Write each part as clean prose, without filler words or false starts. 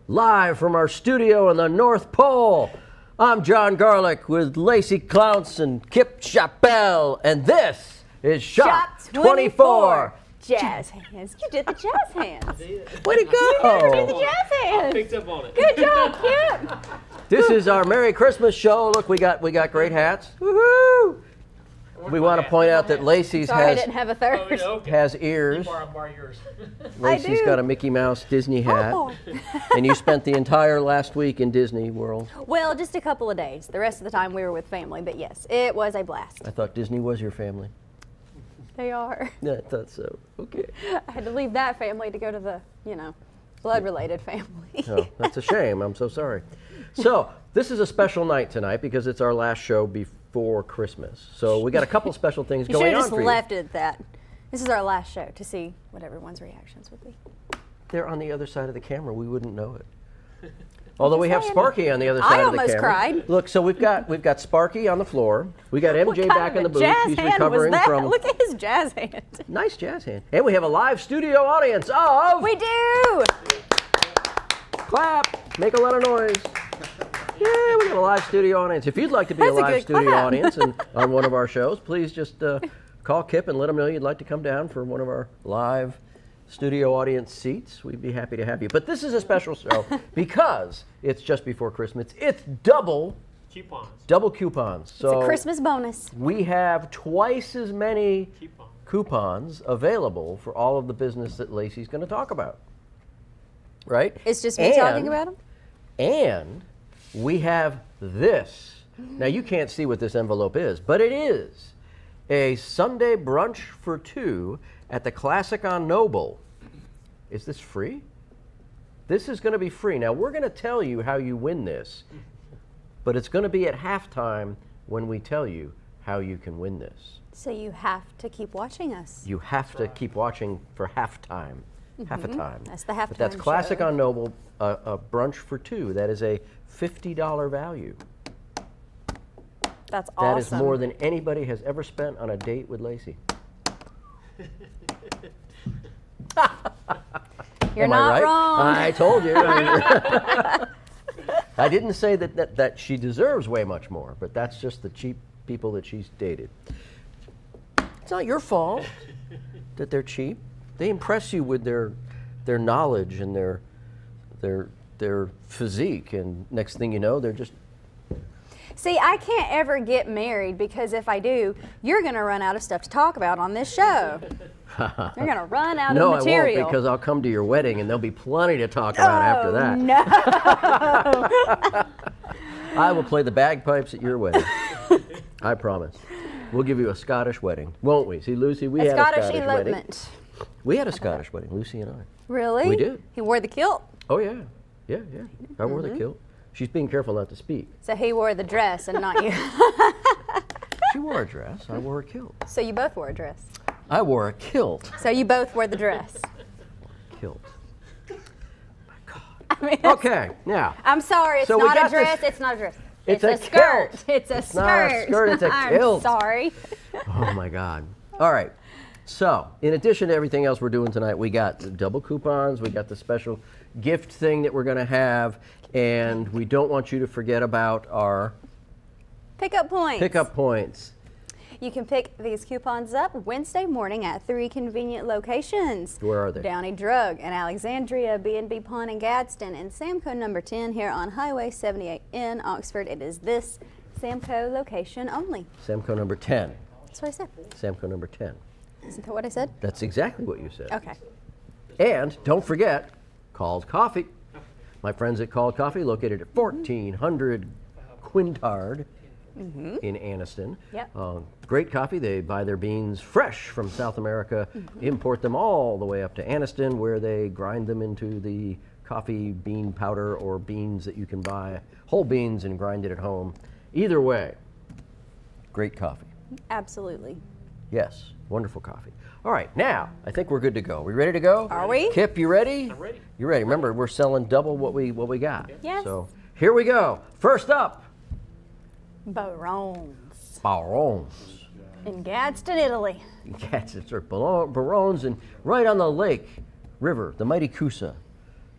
live from our studio in the North Pole. I'm John Garlick with Lacey Clounce and Kip Chappelle, and this is Shop 24. Jazz hands. You did the jazz hands. Way to go! You did the jazz hands. Picked up on it. Good job, Kip. This is our Merry Christmas show. Look, we got great hats. Woohoo! We want to point out that Lacey's Sorry, I didn't have a third. has ears. Borrow yours. Lacey's got a Mickey Mouse Disney hat. Oh. And you spent the entire last week in Disney World. Well, just a couple of days. The rest of the time we were with family, but yes, it was a blast. I thought Disney was your family. They are. Yeah, I thought so. Okay. I had to leave that family to go to the, blood-related family. Oh, that's a shame. I'm so sorry. So, this is a special night tonight because it's our last show before Christmas. So, we got a couple special things You going should on have for just you. left it at that. This is our last show to see what everyone's reactions would be. They're on the other side of the camera. We wouldn't know it. Although we have Sparky on the other I side of the almost camera. cried. Look, so we've got Sparky on the floor. We got What MJ kind back of in the a booth. jazz He's hand recovering was that? from Look at his jazz hand. nice jazz hand. And we have a live studio audience of We do. clap, make a lot of noise. Yeah, we got a live studio audience. If you'd like to be That's a a live good studio clap. audience and on one of our shows, please just call Kip and let him know you'd like to come down for one of our live studio audience seats. We'd be happy to have you. But this is a special show because it's just before Christmas. It's double coupons. So It's a Christmas bonus. we have twice as many coupons available for all of the business that Lacey's going to talk about. Right? It's just me talking about them? And we have this. Now, you can't see what this envelope is, but it is a Sunday brunch for two at the Classic on Noble. Is this free? This is going to be free. Now, we're going to tell you how you win this, but it's going to be at halftime when we tell you how you can win this. So you have to keep watching us. You have to keep watching for halftime. Half a time. That's the halftime But that's Classic show. on Noble, a brunch for two. That is a $50 value. That's awesome. That is more than anybody has ever spent on a date with Lacey. You're Am not I right? wrong. I told you. I didn't say that she deserves way much more, but that's just the cheap people that she's dated. It's not your fault that they're cheap. They impress you with their knowledge and their physique, and next thing you know, they're just. See, I can't ever get married because if I do, you're going to run out of stuff to talk about on this show. You're going to run out No, of material. I won't, because I'll come to your wedding and there'll be plenty to talk about after that. No. I will play the bagpipes at your wedding. I promise. We'll give you a Scottish wedding, won't we? See, Lucy, we had a Scottish wedding. elopement. We had a Scottish wedding, Lucy and I. Really? We did. He wore the kilt. Oh, yeah. Yeah. I wore the kilt. She's being careful not to speak. So he wore the dress and not you. She wore a dress. I wore a kilt. So you both wore a dress. I wore a kilt. So you both wore the dress. Kilt. I mean, Okay, now. I'm sorry, it's So we not a got dress, this- it's not a dress. It's a a skirt. kilt. It's a It's skirt. not a skirt, it's a kilt. I'm sorry. Oh, my God. All right. So, in addition to everything else we're doing tonight, we got the double coupons, we got the special gift thing that we're going to have, and we don't want you to forget about our Pickup points. pickup points. You can pick these coupons up Wednesday morning at 3 convenient locations. Where are they? Downey Drug in Alexandria, B&B Pond in Gadsden, and Samco number 10 here on Highway 78 in Oxford. It is this Samco location only. Samco number 10. That's what I said. Samco number 10. Isn't that what I said? That's exactly what you said. Okay. And don't forget, Called Coffee. My friends at Called Coffee, located at 1400 Quintard in Anniston. Yep. Great coffee. They buy their beans fresh from South America, import them all the way up to Anniston, where they grind them into the coffee bean powder or beans that you can buy, whole beans, and grind it at home. Either way, great coffee. Absolutely. Yes, wonderful coffee. All right, now I think we're good to go. We ready to go? Are we? Kip, you ready? I'm ready. You ready? Remember, we're selling double what we got. Yes. So here we go. First up, Barones Barons. in Gadsden, Italy. Yes, it's our Barones, and right on the lake river, the mighty Coosa.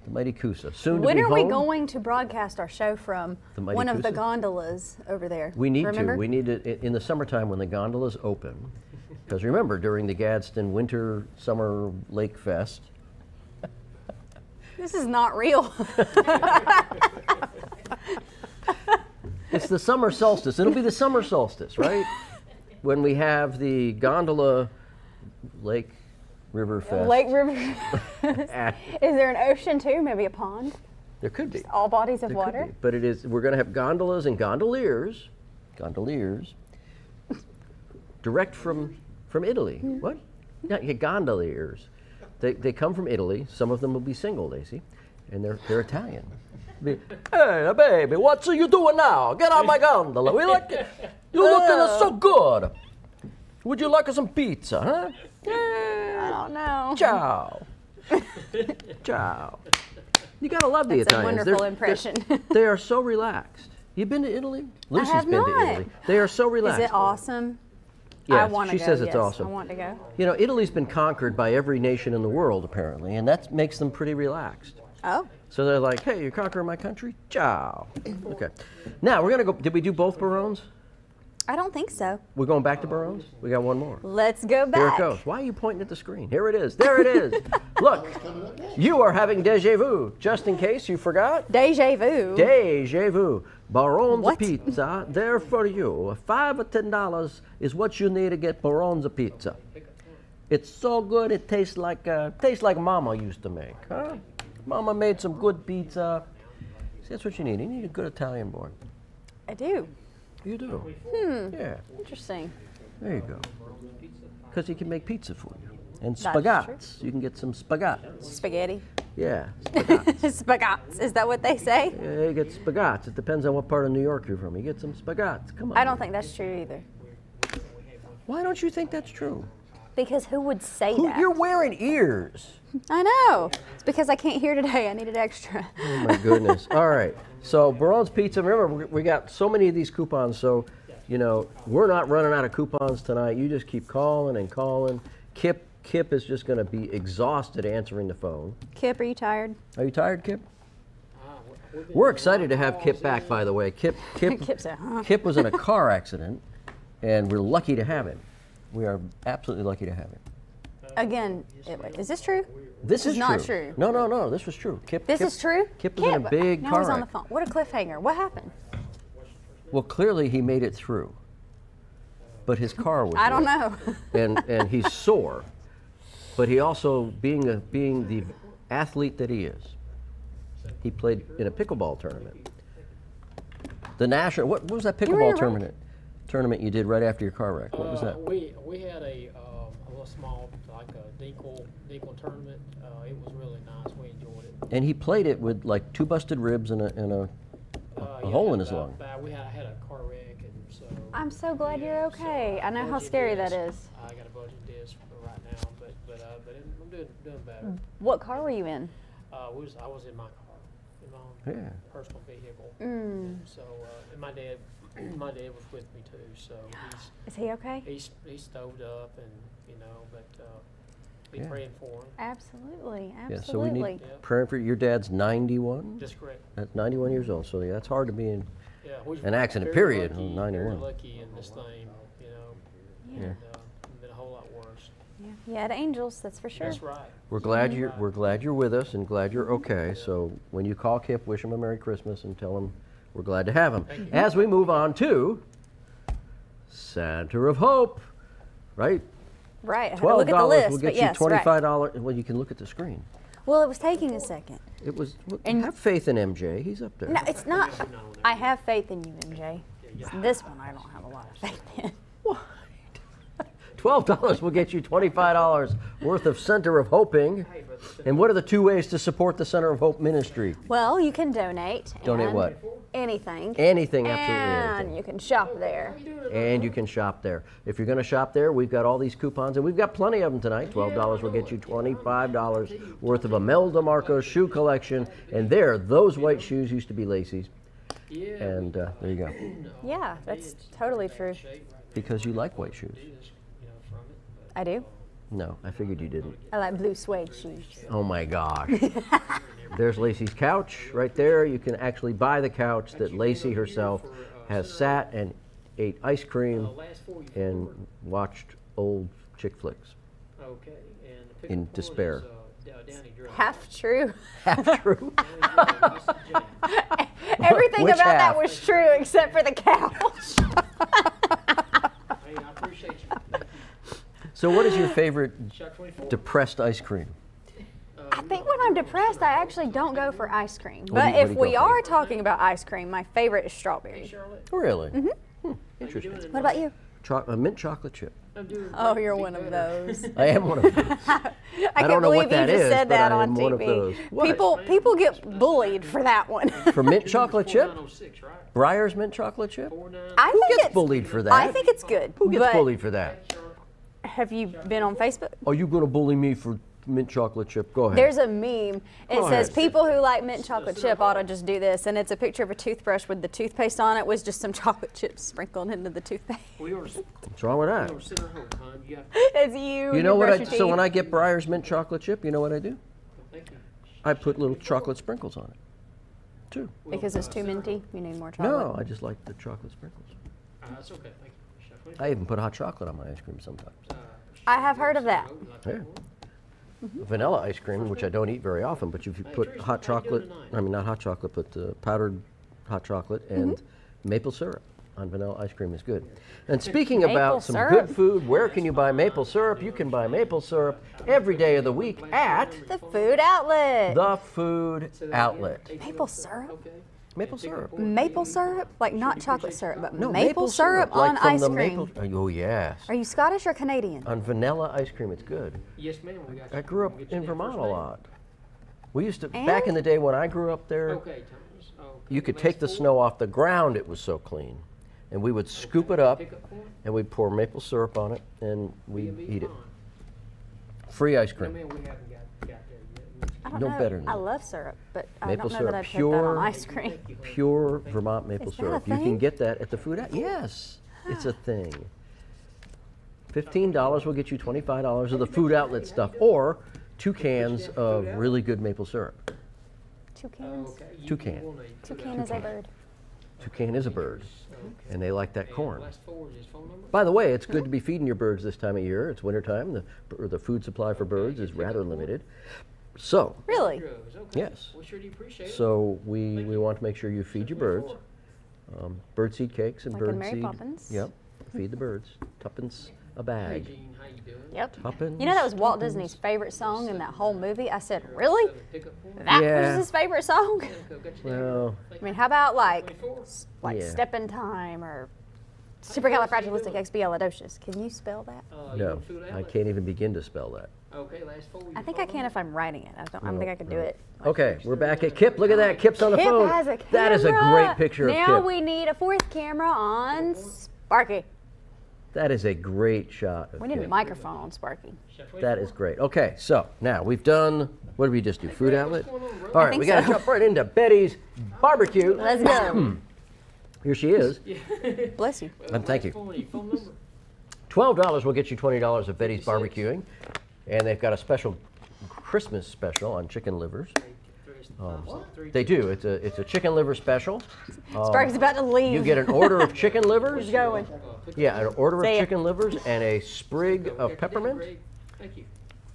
The Mighty Coosa. Soon When to be are we home. going to broadcast our show from The Mighty one of the Coosa? gondolas over there? We need Remember? to. We need to in the summertime when the gondolas open. Because remember, during the Gadsden Winter Summer Lake Fest, This is not real. it's the summer solstice. It'll be the summer solstice, right? When we have the gondola Lake River Fest. Lake River. at- Is there an ocean too? Maybe a pond? there could be. All bodies of There could water? be. But it is. We're going to have gondolas and gondoliers, direct from Italy. What? Yeah, gondoliers. They come from Italy. Some of them will be single, Lacey, and they're Italian. Be, hey, baby, what are you doing now? Get on my gondola. We like it. You looking so good. Would you like some pizza, huh? I don't know. Ciao. Ciao. You gotta love the That's a Italians. wonderful impression. They are so relaxed. You been to Italy? Lucy's have been to not. Italy. They are so Is relaxed. it awesome? I Yes, want to she go. says yes, it's awesome. I want to go. You know, Italy's been conquered by every nation in the world apparently, and that makes them pretty relaxed. Oh, So they're like, "Hey, you're conquering my country? Ciao." Okay. Now we're gonna go. Did we do both Barones? I don't think so. We're going back to Barones. We got one more. Let's go back. Here it goes. Why are you pointing at the screen? Here it is. There it is. Look, you are having déjà vu. Just in case you forgot. Deja vu. Déjà vu. Baron's What? Pizza, there for you. $5 or $10 is what you need to get Baron's Pizza. It's so good. It tastes like Mama used to make, huh? Mama made some good pizza. See, that's what you need. You need a good Italian boy. I do. You do. Yeah. Interesting. There you go. Because he can make pizza for you. And That's spaghetti. You can get some spaghetti. Spaghetti. Yeah, spaghetti. Spaghetti. Is that what they say? Yeah, you get spaghetti. It depends on what part of New York you're from. You get some spaghetti. Come on. I don't think that's true either. Why don't you think that's true? Because who would say that? You're wearing ears. I know. It's because I can't hear today. I needed extra. Oh my goodness. All right. So Baron's Pizza. Remember, we got so many of these coupons. So, you know, we're not running out of coupons tonight. You just keep calling and calling. Kip is just going to be exhausted answering the phone. Kip, are you tired? Are you tired, Kip? We're excited to have Kip back, by the way. Kip Kip said, huh? Kip was in a car accident, and we're lucky to have him. We are absolutely lucky to have him. Again, is this true? This is not true. No, this was true. This is true? Kip was in a big now car he's on the wreck. phone. What a cliffhanger. What happened? Well, clearly he made it through, but his car was I don't wrecked. know. and he's sore, but he also, being the athlete that he is, he played in a pickleball tournament. The national, what was that were pickleball right. tournament you did right after your car wreck? What was that? We had a little small, like a decal tournament. It was really nice. We enjoyed it. And he played it with like 2 busted ribs and a hole in his lung. I had a car wreck, and so. I'm so glad you're okay. I know how scary that is. I got a budget disc right now, but I'm doing better. What car were you in? I was in my car, in my own Yeah. personal vehicle. So and my dad was with me too. So Is he okay? he's stoved up, and but be Yeah. praying for him. Absolutely. Yeah, so we Absolutely. need praying for your dad's 91. That's correct. That's 91 years old. So yeah, that's hard to be in. Yeah, we're An accident, very period, lucky, 91. Very lucky in this thing, Yeah. and been a whole lot worse. Yeah. You had angels, that's for sure. That's right. We're glad you're with us and glad you're okay. So when you call Kip, wish him a Merry Christmas and tell him we're glad to have him. As we move on to Santa of Hope, right? Right. I had to look at the $12 list, will but get yes, you right. $25. Well, you can look at the screen. Well, it was taking a second. It was. And- have faith in MJ. He's up there. No, it's not. I have faith in you, MJ. This one I don't have a lot of faith in. $12 will get you $25 worth of Center of Hoping. And what are the 2 ways to support the Center of Hope ministry? Well, you can donate. Donate and what? Anything. Anything, absolutely And anything. you can shop there. And you can shop there. If you're going to shop there, we've got all these coupons, and we've got plenty of them tonight. $12 will get you $25 worth of Imelda Marcos shoe collection. And there, those white shoes used to be Lacey's. Yeah. And there you go. Yeah, that's totally true. Because you like white shoes. I do. No, I figured you didn't. I like blue suede shoes. Oh my gosh. There's Lacey's couch right there. You can actually buy the couch that Lacey herself has sat and ate ice cream and watched old chick flicks Okay, and the in pickup point despair. is, Downey Drive. Half true. Half true. Everything Which about that half? was true except for the couch. Hey, I appreciate you. Thank you. So what is your favorite Shot 24. depressed ice cream? I think when I'm depressed, I actually don't go for ice cream. What do But you- what if do you we go for? are talking about ice cream, my favorite is Hey, strawberry. Charlotte. Really? Mm-hmm. Interesting. What about you? A mint chocolate chip. I'm doing Oh, great. you're Be one of better. those. I am one of those. I don't can't know believe what that you just is, said but that I on am one of TV. those. What? People get bullied for that one. For mint chocolate chip? 4906, right? Briar's mint chocolate chip? 49. I Who think gets it's, bullied for that? I think it's good. Who gets but bullied for that? have you been on Facebook? Are you going to bully me for mint chocolate chip? Go ahead. There's a meme. It Go says ahead. people who like mint chocolate chip ought to just do this, and it's a picture of a toothbrush with the toothpaste on it, with just some chocolate chips sprinkled into the toothpaste. We are What's wrong with that? center home, hon. You have It's you. You know what brush I? your So when teeth. I get Briar's mint chocolate chip, you know what I do? thank you. I put little chocolate sprinkles on it, too. Because it's too minty, you need more chocolate. No, I just like the chocolate sprinkles. That's okay. Thank you. Shot 24. I even put hot chocolate on my ice cream sometimes. I have heard of that. Yeah. Vanilla ice cream, which I don't eat very often, but if you put Teresa, hot how you doing chocolate, tonight? I mean not hot chocolate, but powdered hot chocolate and maple syrup on vanilla ice cream is good. And speaking Maple about some syrup? good food, where can you buy maple syrup? You can buy maple syrup every day of the week at The food outlet. the Food Outlet. Maple syrup? Okay. Maple syrup. Maple syrup? Like not chocolate syrup, but No, maple syrup on like from ice the cream. Oh yes. Are you Scottish or Canadian? On vanilla ice cream, it's good. Yes, ma'am. We got you. I grew up Get you in that Vermont first a name? lot. We used to, And? back in the day when I grew up there, Okay, Thomas. Okay. you could last take the four. snow off the ground, it was so clean. And we would scoop it up Pickup point. and we'd pour maple syrup on it and we'd B&B eat it. Pond. Free ice No, cream. ma'am, we haven't got there yet. I don't No know. better than I that. love syrup, but I Maple don't know syrup, that I'd put that pure- on ice cream. Thank you, honey. Pure Vermont maple Is that a syrup. You can thing? get that at the Food Outlet. Yes, it's a thing. $15 will get you $25 of the Food Outlet stuff or 2 cans of really good maple syrup. Toucans. Okay. you- Toucan. you want a- Toucan is a bird. Toucan is a bird, Okay. and they like that And corn. last four is his phone number? By the way, it's good to be feeding your birds this time of year. It's wintertime. The food supply for birds is rather limited. So, Really? Heroes, okay. Yes. Well, sure do appreciate it. so we want to make sure you feed your birds. Birdseed cakes and Like in birdseed. Mary Poppins? Yep. Feed the birds. Tuppence a Hey, bag. Gene, how you doing? Yep. Tuppence. You know that was Walt Disney's favorite song in that whole movie? I said, really? Pickup point. That Yeah. was his favorite song? Okay, got you down. Well, I mean, how about like 24. Yeah. Step in Time or Supercalifragilisticexpialidocious? Can you spell that? You no, want food I outlet? can't even begin to spell that. Okay, last four. I your think phone I can number? if I'm writing it. I don't think I could do no. it. Okay, we're back at Kip. Look at that. Kip's on the Kip phone. has a camera. That is a great picture Now of Kip. we need a fourth camera on Sparky. That is a great shot of We need a Kip. microphone on Sparky. Shot That 24. is great. Okay, so now we've done, what did we just do? Food outlet? What's going on, bro? All right, think we got to so. jump right into Betty's barbecue. Let's go. Here she is. Bless you. Thank you. Phone number. $12 will get you $20 of Betty's barbecuing. And they've got a special Christmas special on chicken livers. They do. It's a chicken liver special. Sparky's about to leave. You get an order of chicken livers. He's going. Yeah, an order of Say it. chicken livers and a sprig of Got peppermint Greg. Thank you.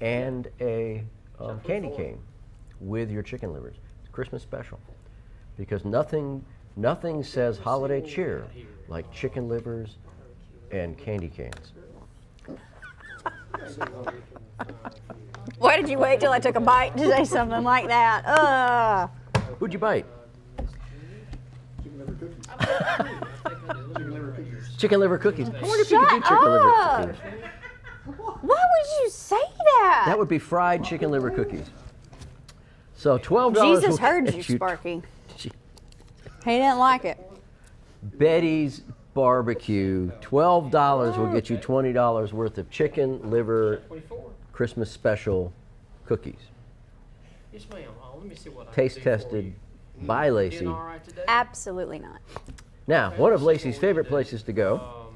and a candy cane with your chicken livers. It's a Christmas special because nothing says holiday cheer like chicken livers and candy canes. Why did you wait till I took a bite to say something like that? Who'd you bite? Chicken liver cookies. I wonder if you could do Shut chicken liver up. cookies. Why would you say that? That would be fried chicken liver cookies. So $12. Jesus will heard get you, Sparky. He didn't like it. Betty's barbecue. $12 will get you $20 worth of chicken liver 24. Christmas special cookies. Yes, ma'am. Let me see what I Taste can do for tested you. by Lacey. Doing all right today? Absolutely not. Now, one of Lacey's favorite places to go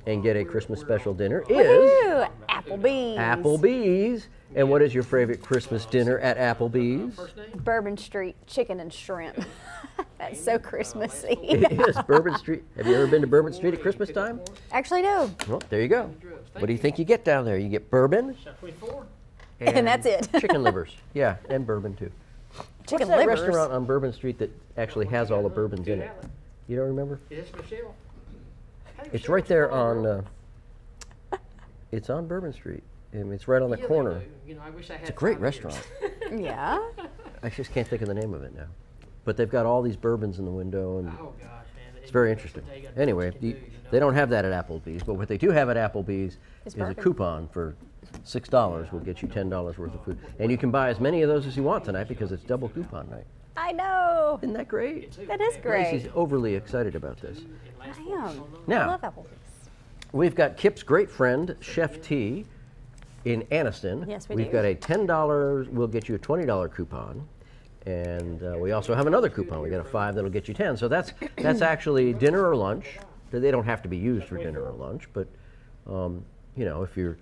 and get a Christmas special dinner is Woohoo! Applebee's. Applebee's. And what is your favorite Christmas dinner at Applebee's? Bourbon Street chicken and shrimp. That's so Christmassy. It is Bourbon Street. Have you ever been to Bourbon Street at Christmas time? Actually, no. Well, there you go. What do you think you get down there? You get bourbon And that's it. chicken livers. Yeah, and bourbon too. Chicken What's that livers. restaurant on Bourbon Street that actually has all the bourbons in it? You don't remember? It's right there on. It's on Bourbon Street. And it's right on the corner. It's a great restaurant. Yeah. I just can't think of the name of it now. But they've got all these bourbons in the window, and it's very interesting. Anyway, they don't have that at Applebee's, but what they do have at Applebee's is a bourbon. coupon for $6 will get you $10 worth of food. And you can buy as many of those as you want tonight because it's double coupon night. I know. Isn't that great? That is great. Lacey's overly excited about this. I am. Now- I love Applebee's. We've got Kip's great friend, Chef T, in Anniston. Yes, we We've do. got a $10, we'll get you a $20 coupon. And we also have another coupon. We got a $5 that'll get you 10. So that's actually dinner or lunch. They don't have to be used for dinner or lunch, but you know, if you're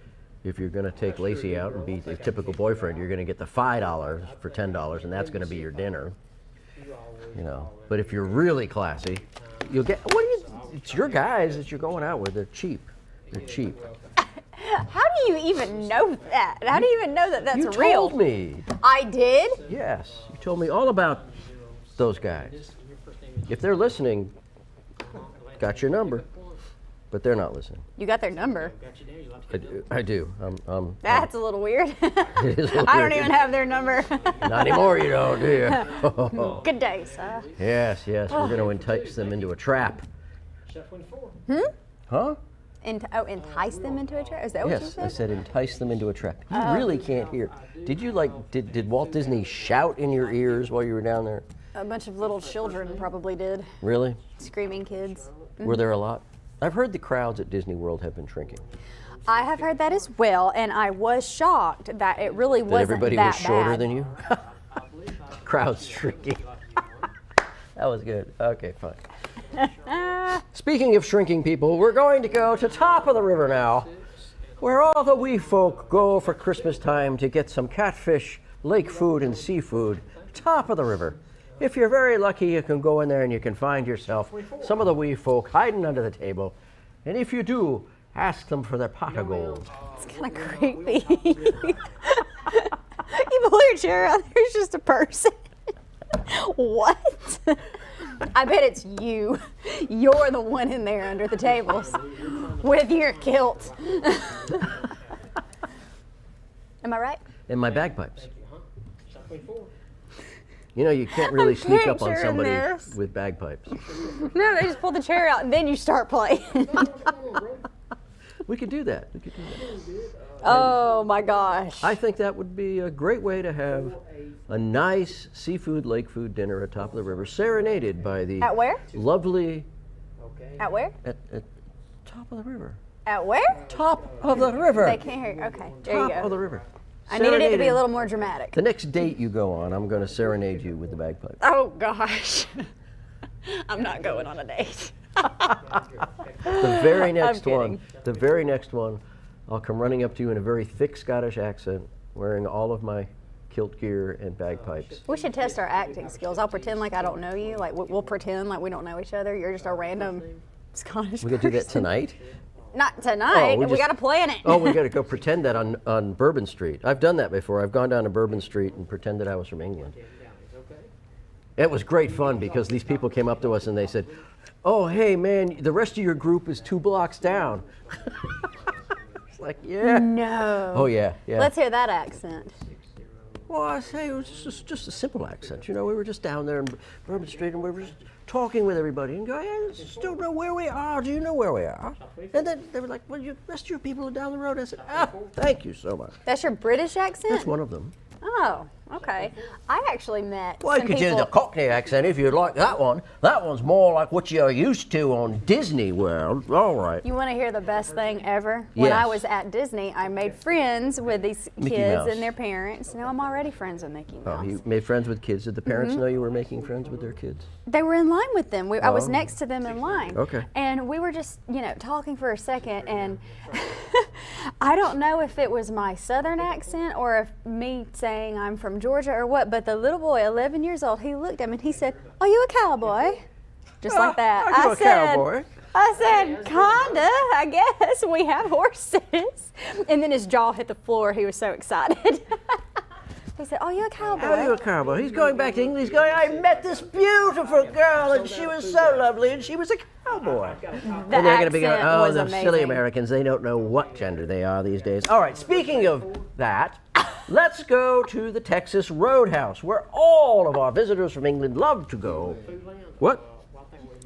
going to take Lacey out and be a typical boyfriend, you're going to get the $5 for $10, and that's going to be your dinner. You know, but if you're really classy, you'll get it's your guys that you're going out with. They're cheap. They're cheap. How do you even know that? How do you even know that that's You real? told me. I did? Yes, you told me all about those guys. If they're listening, got your number, but they're not listening. You got their number. I do. That's a little weird. It is a little I don't weird. even have their number. Not anymore, you don't, do you? Good day, sir. Yes, yes, we're going to entice them into a trap. Huh? Entice them into a trap? Is that what you Yes, said? I said entice them into a trap. You really can't hear. Did you did Walt Disney shout in your ears while you were down there? A bunch of little children probably did. Really? Screaming kids. Were there a lot? I've heard the crowds at Disney World have been shrinking. I have heard that as well, and I was shocked that it really That wasn't everybody that was shorter bad. than you? Crowds shrinking. That was good. Okay, fine. Speaking of shrinking people, we're going to go to Top of the River now, where all the wee folk go for Christmas time to get some catfish, lake food, and seafood. Top of the River. If you're very lucky, you can go in there and you can find yourself some of the wee folk hiding under the table. And if you do, ask them for their pot of gold. It's kind of creepy. You pull your chair out, there's just a person. What? I bet it's you. You're the one in there under the tables with your kilt. Am I right? And my bagpipes. You know, you can't really sneak up on picturing somebody this. with bagpipes. No, they just pull the chair out and then you start playing. We could do that. We could do that. Oh my gosh. I think that would be a great way to have a nice seafood, lake food dinner at Top of the River, serenaded by the At where? lovely At where? at Top of the River. At where? Top of the River. They can't hear you. Okay, there you Top of go. the River. I needed it to be a Serenading. little more dramatic. The next date you go on, I'm going to serenade you with the bagpipes. Oh gosh. I'm not going on a date. The very next kidding. one, I'll come running up to you in a very thick Scottish accent, wearing all of my kilt gear and bagpipes. We should test our acting skills. I'll pretend like I don't know you. Like we'll pretend like we don't know each other. You're just a random Scottish We could do that person. tonight. Not tonight. we we just- got to plan it. Oh, we got to go pretend that on Bourbon Street. I've done that before. I've gone down to Bourbon Street and pretended I was from England. It was great fun because these people came up to us and they said, "Oh, hey man, the rest of your group is 2 blocks down." It's like, yeah. No. Oh yeah, yeah. Let's hear that accent. Well, I say it was just a simple accent. You know, we were just down there in Bourbon Street and we were just talking with everybody and going, "Hey, I just don't know where we are. Do you know where we are?" And then they were like, "Well, the rest of your people are down the road." I said, "Ah, thank you so much." That's your British accent? That's one of them. Oh, okay. I actually met Well, you some could do people. the Cockney accent if you'd like that one. That one's more like what you're used to on Disney World. All right. You want to hear the best thing ever? When I Yes. was at Disney, I made friends with these Mickey kids Mouse. and their parents. Now I'm already friends with Mickey Oh, Mouse. you made friends with kids. Did the parents Mm-hmm. know you were making friends with their kids? They were in line with them. I was Oh. next to them in line. Okay. And we were just, talking for a second, and I don't know if it was my southern accent or if me saying I'm from Georgia or what, but the little boy, 11 years old, he looked at me and he said, "Are you a cowboy?" Just like that. Are you a cowboy? I said, kinda, I guess. We have horses. And then his jaw hit the floor. He was so excited. He said, "Oh, you a cowboy?" Are you a cowboy? He's going back to England. He's going, I met this beautiful girl, and she was so lovely, and she was a cowboy. The And they're going to be going, accent oh, was the amazing. silly Americans, they don't know what gender they are these days. All right, speaking of that, let's go to the Texas Roadhouse, where all of our visitors from England love to go. What?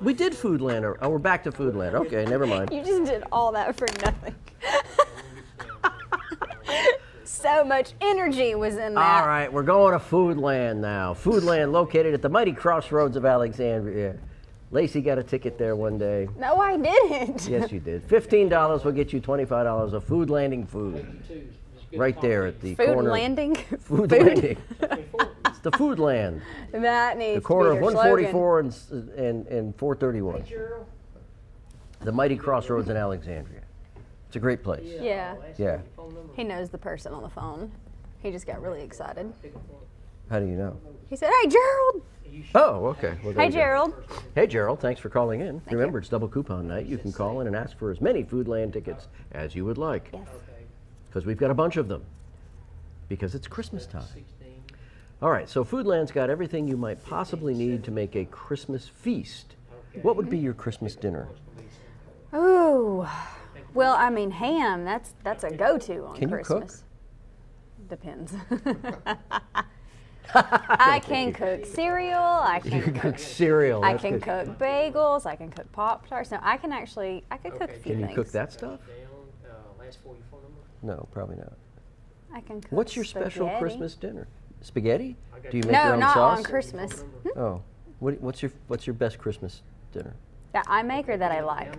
We did Foodland. Oh, we're back to Foodland. Okay, never mind. You just did all that for nothing. So much energy was in that. All right, we're going to Foodland now. Foodland located at the mighty crossroads of Alexandria. Lacey got a ticket there one day. No, I didn't. Yes, you did. $15 will get you $25 of food landing food. Right there at the Food corner. landing. Food landing. It's the Food Land. That needs The corner to of be your 144 and 431. The mighty crossroads in Alexandria. It's a great place. slogan. Yeah. Yeah. He knows the person on the phone. He just got really excited. How do you know? He said, "Hey, Gerald." Oh, okay. Well, there Hey, you go. Gerald. Hey, Gerald, thanks for calling in. Remember, it's double coupon night. You can call in and ask for as many Foodland tickets as you would like. Yes. Because we've got a bunch of them. Because it's Christmas time. All right, so Foodland's got everything you might possibly need to make a Christmas feast. What would be your Christmas dinner? Ooh. Well, I mean, ham, that's a go-to on Can you cook? Christmas. Depends. I can cook cereal. I You can can cook cereal. I that's can good. cook bagels. I can cook Pop-Tarts. No, I could cook a few Can you things. cook that stuff? Last 44 number. No, probably not. I can cook What's your special spaghetti. Christmas dinner? Spaghetti? Do you make your No, own not sauce? on Christmas. Oh, what's your best Christmas dinner? That I make or that I like?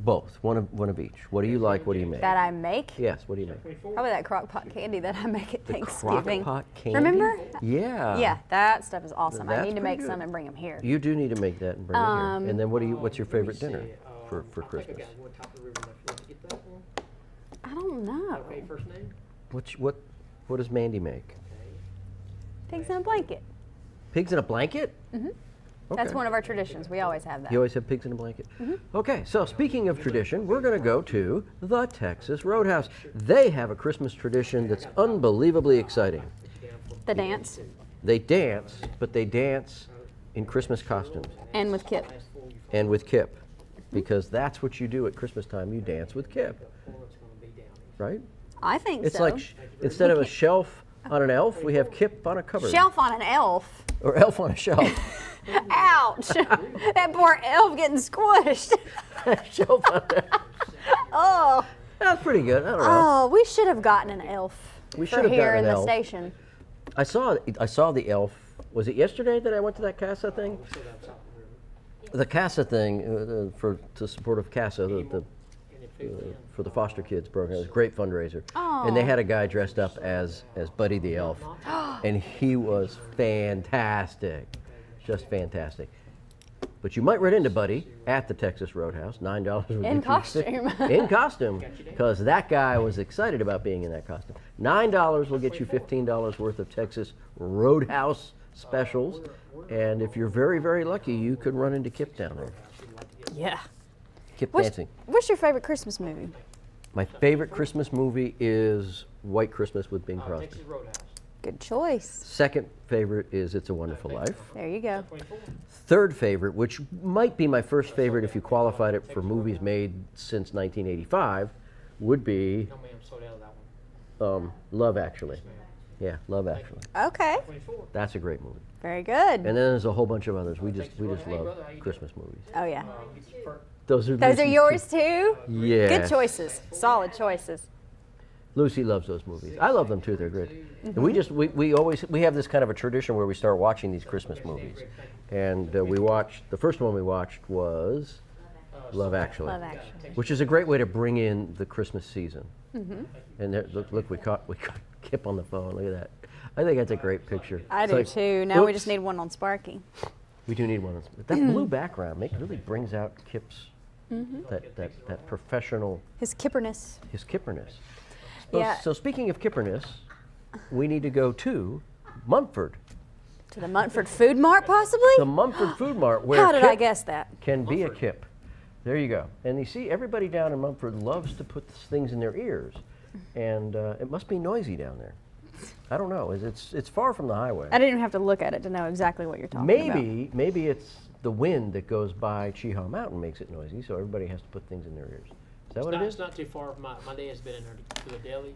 Both, one of each. What do you like? What do you make? That I make? Yes, what do you make? Probably that crock pot candy that I make at The Thanksgiving. crock pot candy? Remember? Yeah. Yeah, that stuff is awesome. I That's need to pretty make good. some and bring them here. You do need to make that and bring it here. And then what's your favorite dinner for I think Christmas? I got one top of the river left. You want to get that one? I don't know. Okay, first name? What does Mandy make? Pigs in a blanket. Pigs in a blanket? Mm-hmm. Okay. That's one of our traditions. We always have that. You always have pigs in a blanket? Mm-hmm. Okay, so speaking of tradition, we're going to go to the Texas Roadhouse. They have a Christmas tradition that's unbelievably exciting. The dance. They dance, but they dance in Christmas costumes And with Kip. and with Kip, because that's what you do at Christmas time. You dance with Kip, right? I think It's so. like instead of a shelf on an elf, we have Kip on a cupboard. Shelf on an elf. Or elf on a shelf. Ouch. That poor elf getting squished. Shelf on an elf. Oh. That's pretty good. I don't know. Oh, we should have gotten an elf. We for should have here gotten in an the elf. station. I saw the elf. Was it yesterday that I went to that CASA thing? The CASA thing to support of CASA, for the foster kids program. It was a great fundraiser. And they had a guy dressed up as Buddy the Elf, and he was fantastic, just fantastic. But you might run into Buddy at the Texas Roadhouse. $9 would In get you costume. in costume, because that guy was excited about being in that costume. $9 will get you $15 worth of Texas Roadhouse specials, and if you're very, very lucky, you could run into Kip down there. Yeah. Kip dancing. What's your favorite Christmas movie? My favorite Christmas movie is White Christmas with Bing Crosby. Texas Roadhouse. Good choice. Second favorite is It's a Wonderful Life. There you go. Third favorite, which might be my first favorite if you qualified it for movies made since 1985, would be No, ma'am, sold out of that one. Love Actually. Yeah, Love Actually. Okay. 24. That's a great movie. Very good. And then there's a whole bunch of others. We just love Christmas movies. Oh, yeah. Those are Those are Lucy's yours too? Yeah. Good choices. Solid choices. Lucy loves those movies. I love them too. They're great. And we have this kind of a tradition where we start watching these Christmas movies. And the first one we watched was Love Actually. Love Actually. Which is a great way to bring in the Christmas season. And there, look, we caught Kip on the phone. Look at that. I think that's a great picture. I It's do like, too. Now we oops. just need one on Sparky. We do need one. That blue background really brings out Kip's that professional, His kipperness. his kipperness. Yeah. So speaking of kipperness, we need to go to Mumford, To the Montford Food Mart, possibly? the Mumford Food Mart, where How did Kip I guess that? can be a Kip. There you go. And you see, everybody down in Mumford loves to put things in their ears, and it must be noisy down there. I don't know. It's far from the highway. I didn't even have to look at it to know exactly what you're talking about. Maybe it's the wind that goes by Cheehaw Mountain makes it noisy, so everybody has to put things in their ears. Is that what it is? It's not too far. My dad's been in there to the deli.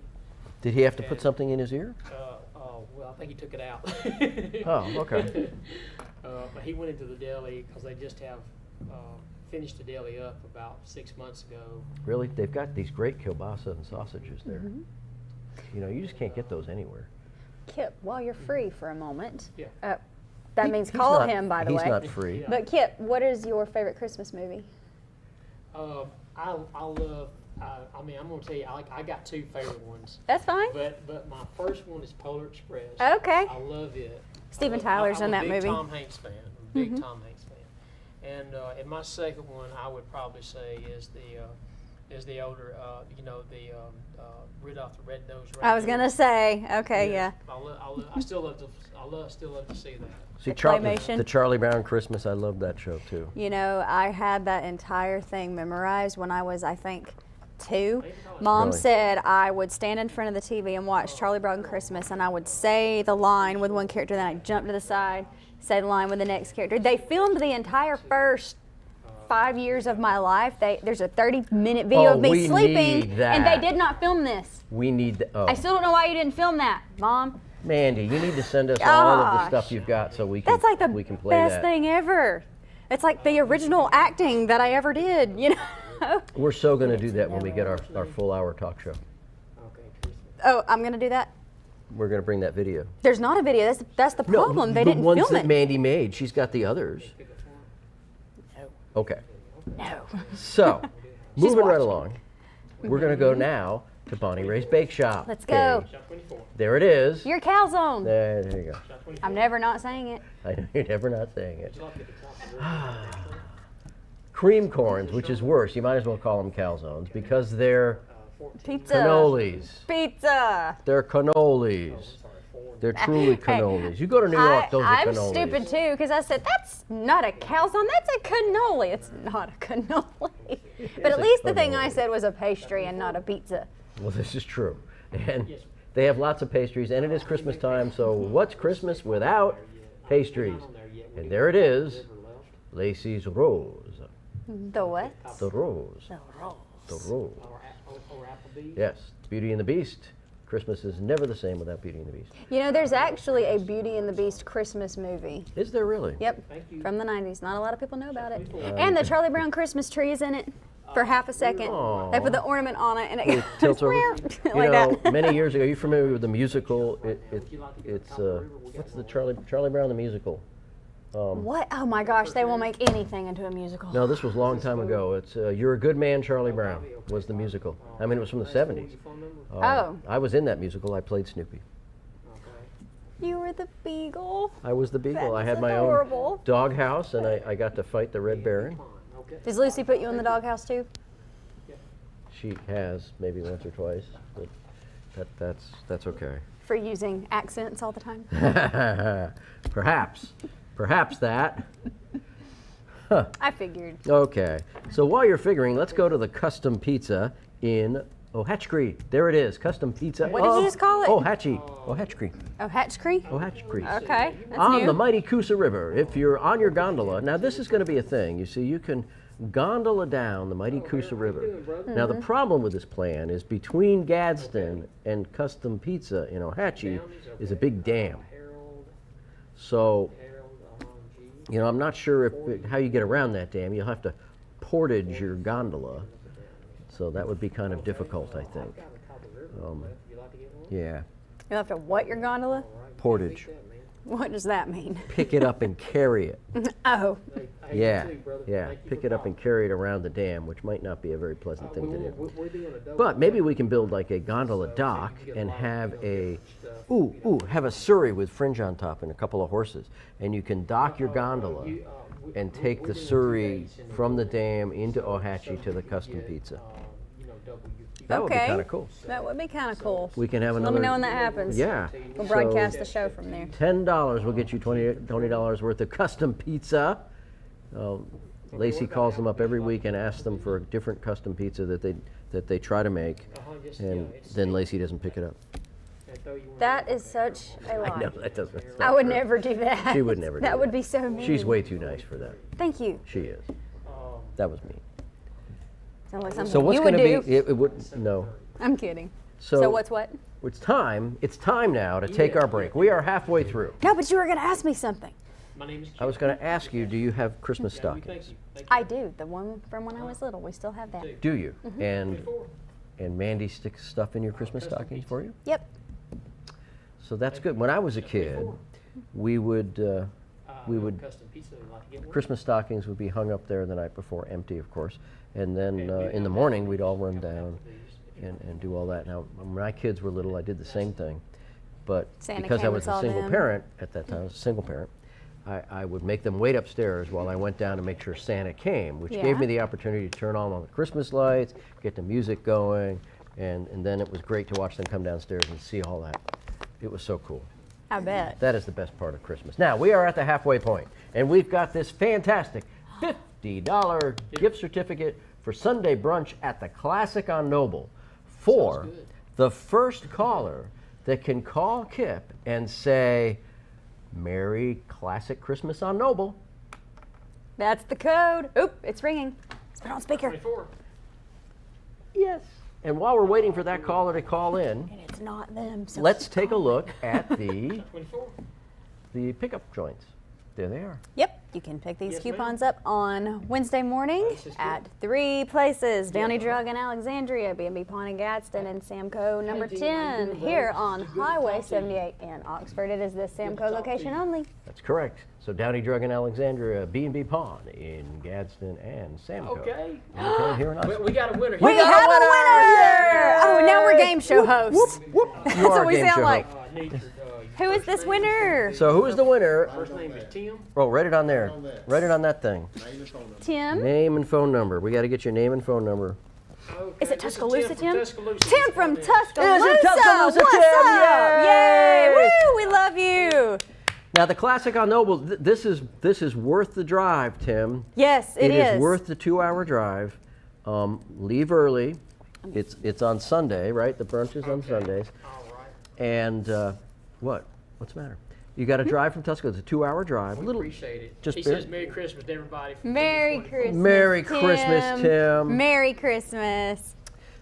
Did he have to put and- something in his ear? Well, I think he took it out. Oh, okay. But he went into the deli because they just have finished the deli up about 6 months ago. Really? They've got these great kielbasa and sausages there. You know, you just can't get those anywhere. Kip, while you're free for a moment, Yeah. that He- means he's call not- him, by the way. He's not free. Yeah. But Kip, what is your favorite Christmas movie? I love. I mean, I'm gonna tell you, I got two favorite ones. That's fine. But my first one is Polar Express. Okay. I love it. Steven Tyler's in that I'm a movie. big Tom Hanks fan. I'm a big Tom Hanks fan. And my second one, I would probably say, is the older, Rudolph the Red-Nosed Reindeer. I was gonna say, okay, yeah. I still love to see that. See, The claymation. the Charlie Brown Christmas, I love that show too. You know, I had that entire thing memorized when I was, I think, 2. Mom Really? said I would stand in front of the TV and watch Charlie Brown Christmas, and I would say the line with one character, then I'd jump to the side, say the line with the next character. They filmed the entire first 5 years of my life. There's a 30-minute video Oh, of me we sleeping, need that. and they did not film this. We need the, I still don't know why you didn't film that, Mom. Mandy, you need to send us all of the Gosh. stuff you've got so we can That's like the we can play best that. thing ever. It's like the original acting that I ever did, you know? We're so going to do that when we get our full hour talk show. Okay, Christmas. Oh, I'm going to do that? We're going to bring that video. There's not a video. That's the problem. They the didn't ones film that it. Mandy made. She's got the others. Okay. No. So, moving right watching. along, we're going to go now to Bonnie Ray's Bake Shop. Let's go. Shot 24. There it is. Your calzone. There you go. Shot 24. I'm never not saying it. I know you're never not saying it. Would you like at the top of the Cream corns, which is worse. You might as well call them calzones because they're 14. Pizza. cannolis. Pizza. They're cannolis. They're truly cannolis. You go to New York, those are I'm cannolis. stupid too because I said that's not a calzone. That's a cannoli. It's not a cannoli. But at a least the thing I cannoli. said was a pastry and not a pizza. Well, this is true. And they have lots of pastries, and it is Christmas time, so what's Christmas without pastries? And there it is, Lacey's Rose. The what? The Rose. The roll. The Rose. Or Applebee's. Yes, Beauty and the Beast. Christmas is never the same without Beauty and the Beast. You know, there's actually a Beauty and the Beast Christmas movie. Is there really? Yep, Thank you. from the 90s. Not a lot of people know about it. And the Charlie Brown Christmas tree is in it for half a second. Aw. They put the ornament on it and it It tilts over. like You know, that. many years ago, you familiar with the musical? It's what's the Charlie Brown the musical? What? Oh my gosh, they will make anything into a musical. No, this was a long time ago. It's You're a Good Man, Charlie Brown was the musical. I mean, it was from the 70s. Oh. I was in that musical. I played Snoopy. You were the beagle. I was the beagle. I That's had my adorable. own doghouse, and I got to fight the Red Baron. Okay. Does Lucy put you in the doghouse too? She has maybe once or twice, but that's okay. For using accents all the time? Perhaps that. I figured. Okay. So while you're figuring, let's go to the Custom Pizza in Ohachcree. There it is, Custom Pizza. What did you just call it? Ohachcree. Oh, Hatchcree? Ohachcree. Okay, that's On new. the mighty Coosa River, if you're on your gondola, now this is going to be a thing. You see, you can gondola down the mighty Coosa River. Now the problem with this plan is between Gadsden and Custom Pizza in Ohatchee is a big dam. So, you know, I'm not sure how you get around that dam. You'll have to portage your gondola. So that would be kind of difficult, I think. You like to get one? Yeah, You'll have to what your gondola? All right, portage. beat that, man. What does that mean? Pick it up and carry it. Oh, Hey, I hate Yeah, you too, brother. yeah. Thank you Pick for it up and calling. carry it around the dam, which might not be a very pleasant thing to do. We're doing a double. But maybe we can build like a gondola dock and have have a surrey with fringe on top and a couple of horses, and you can dock your gondola and take the surrey from the dam into Ohatchee to the custom pizza. That would be Okay. kind of cool. that would be kind of cool. We can have Let another. me know when that happens. Yeah. We'll So, broadcast the show from there. $10 will get you $20 worth of custom pizza. Lacey calls them up every week and asks them for a different custom pizza that they try to make, and then Lacey doesn't pick it up. That is such a lie. No, that doesn't. it's I not would true. never do that. She would never do That would that. be so mean. She's way too nice for that. Thank you. She is. That was mean. Sounds like something So what's you going would to do. be? It would no. I'm kidding. So, So what's what? It's time. It's time now to take our break. We are halfway through. No, but you were going to ask me something. My name is I was going to ask you, do you have Christmas stockings? Thank you. Thank you. I do. The one from when I was little. We still have that. Do you? Mm-hmm. And Mandy sticks stuff in your Christmas stockings for you? Yep. So that's good. When I was a kid, we would Custom pizza, would you like to get one? Christmas stockings would be hung up there the night before, empty, of course, and then in the morning we'd all run down and do all that. Now, when my kids were little, I did the same thing, but Santa because I came and was a saw single them. parent at that time, I was a single parent, I would make them wait upstairs while I went down to make sure Santa came, which gave Yeah. me the opportunity to turn on all the Christmas lights, get the music going, and then it was great to watch them come downstairs and see all that. It was so cool. I bet. That is the best part of Christmas. Now, we are at the halfway point, and we've got this fantastic $50 gift certificate for Sunday brunch at the Classic on Noble for Sounds good. the first caller that can call Kip and say, Merry Classic Christmas on Noble. That's the code. Oop, it's ringing. Let's put it on speaker. 24. Yes. And while we're waiting for that caller to call in, And it's not them. So let's take a look at the 24. pickup joints. There they are. Yep, you can pick these Yes, ma'am. coupons up on Wednesday morning This is good. at 3 places: Downey Drug in Alexandria, B&B Pawn in Gadsden, and Samco number Hey, Gene, how you 10 doing, here brother? on It's good to Highway talk to you. 78 in Oxford. It is the Samco talk to location you. only. That's correct. So Downey Drug in Alexandria, B&B Pawn in Gadsden, and Samco. Okay. Okay, here in We Oxford. got a winner. We here. have a winner! Oh, now we're Yay! game show hosts. You That's are what a we game sound show like. host. Need your, Who is this winner? So who is the winner? First name is Tim. Oh, write it on there. Write it on that thing. Tim? Name and phone number. We got to get your name and phone number. Okay, Is it this Tuscaloosa, from Tim? Tuscaloosa. Tim from Yes, Tuscaloosa. Is it Tuscaloosa, What's Tim? up? Yay! Yay! Woo! We love you. Now the Classic on Noble. This is worth the drive, Tim. Yes, it is. It is worth the 2-hour drive. Leave early. It's on Sunday, right? The brunch is on Sundays. All right. And what's the matter? You got to drive from Tuscaloosa. It's a 2-hour drive. We appreciate it. just he bare- says Merry Christmas to everybody. From Merry TV24. Christmas. Merry Christmas, Tim. Merry Christmas.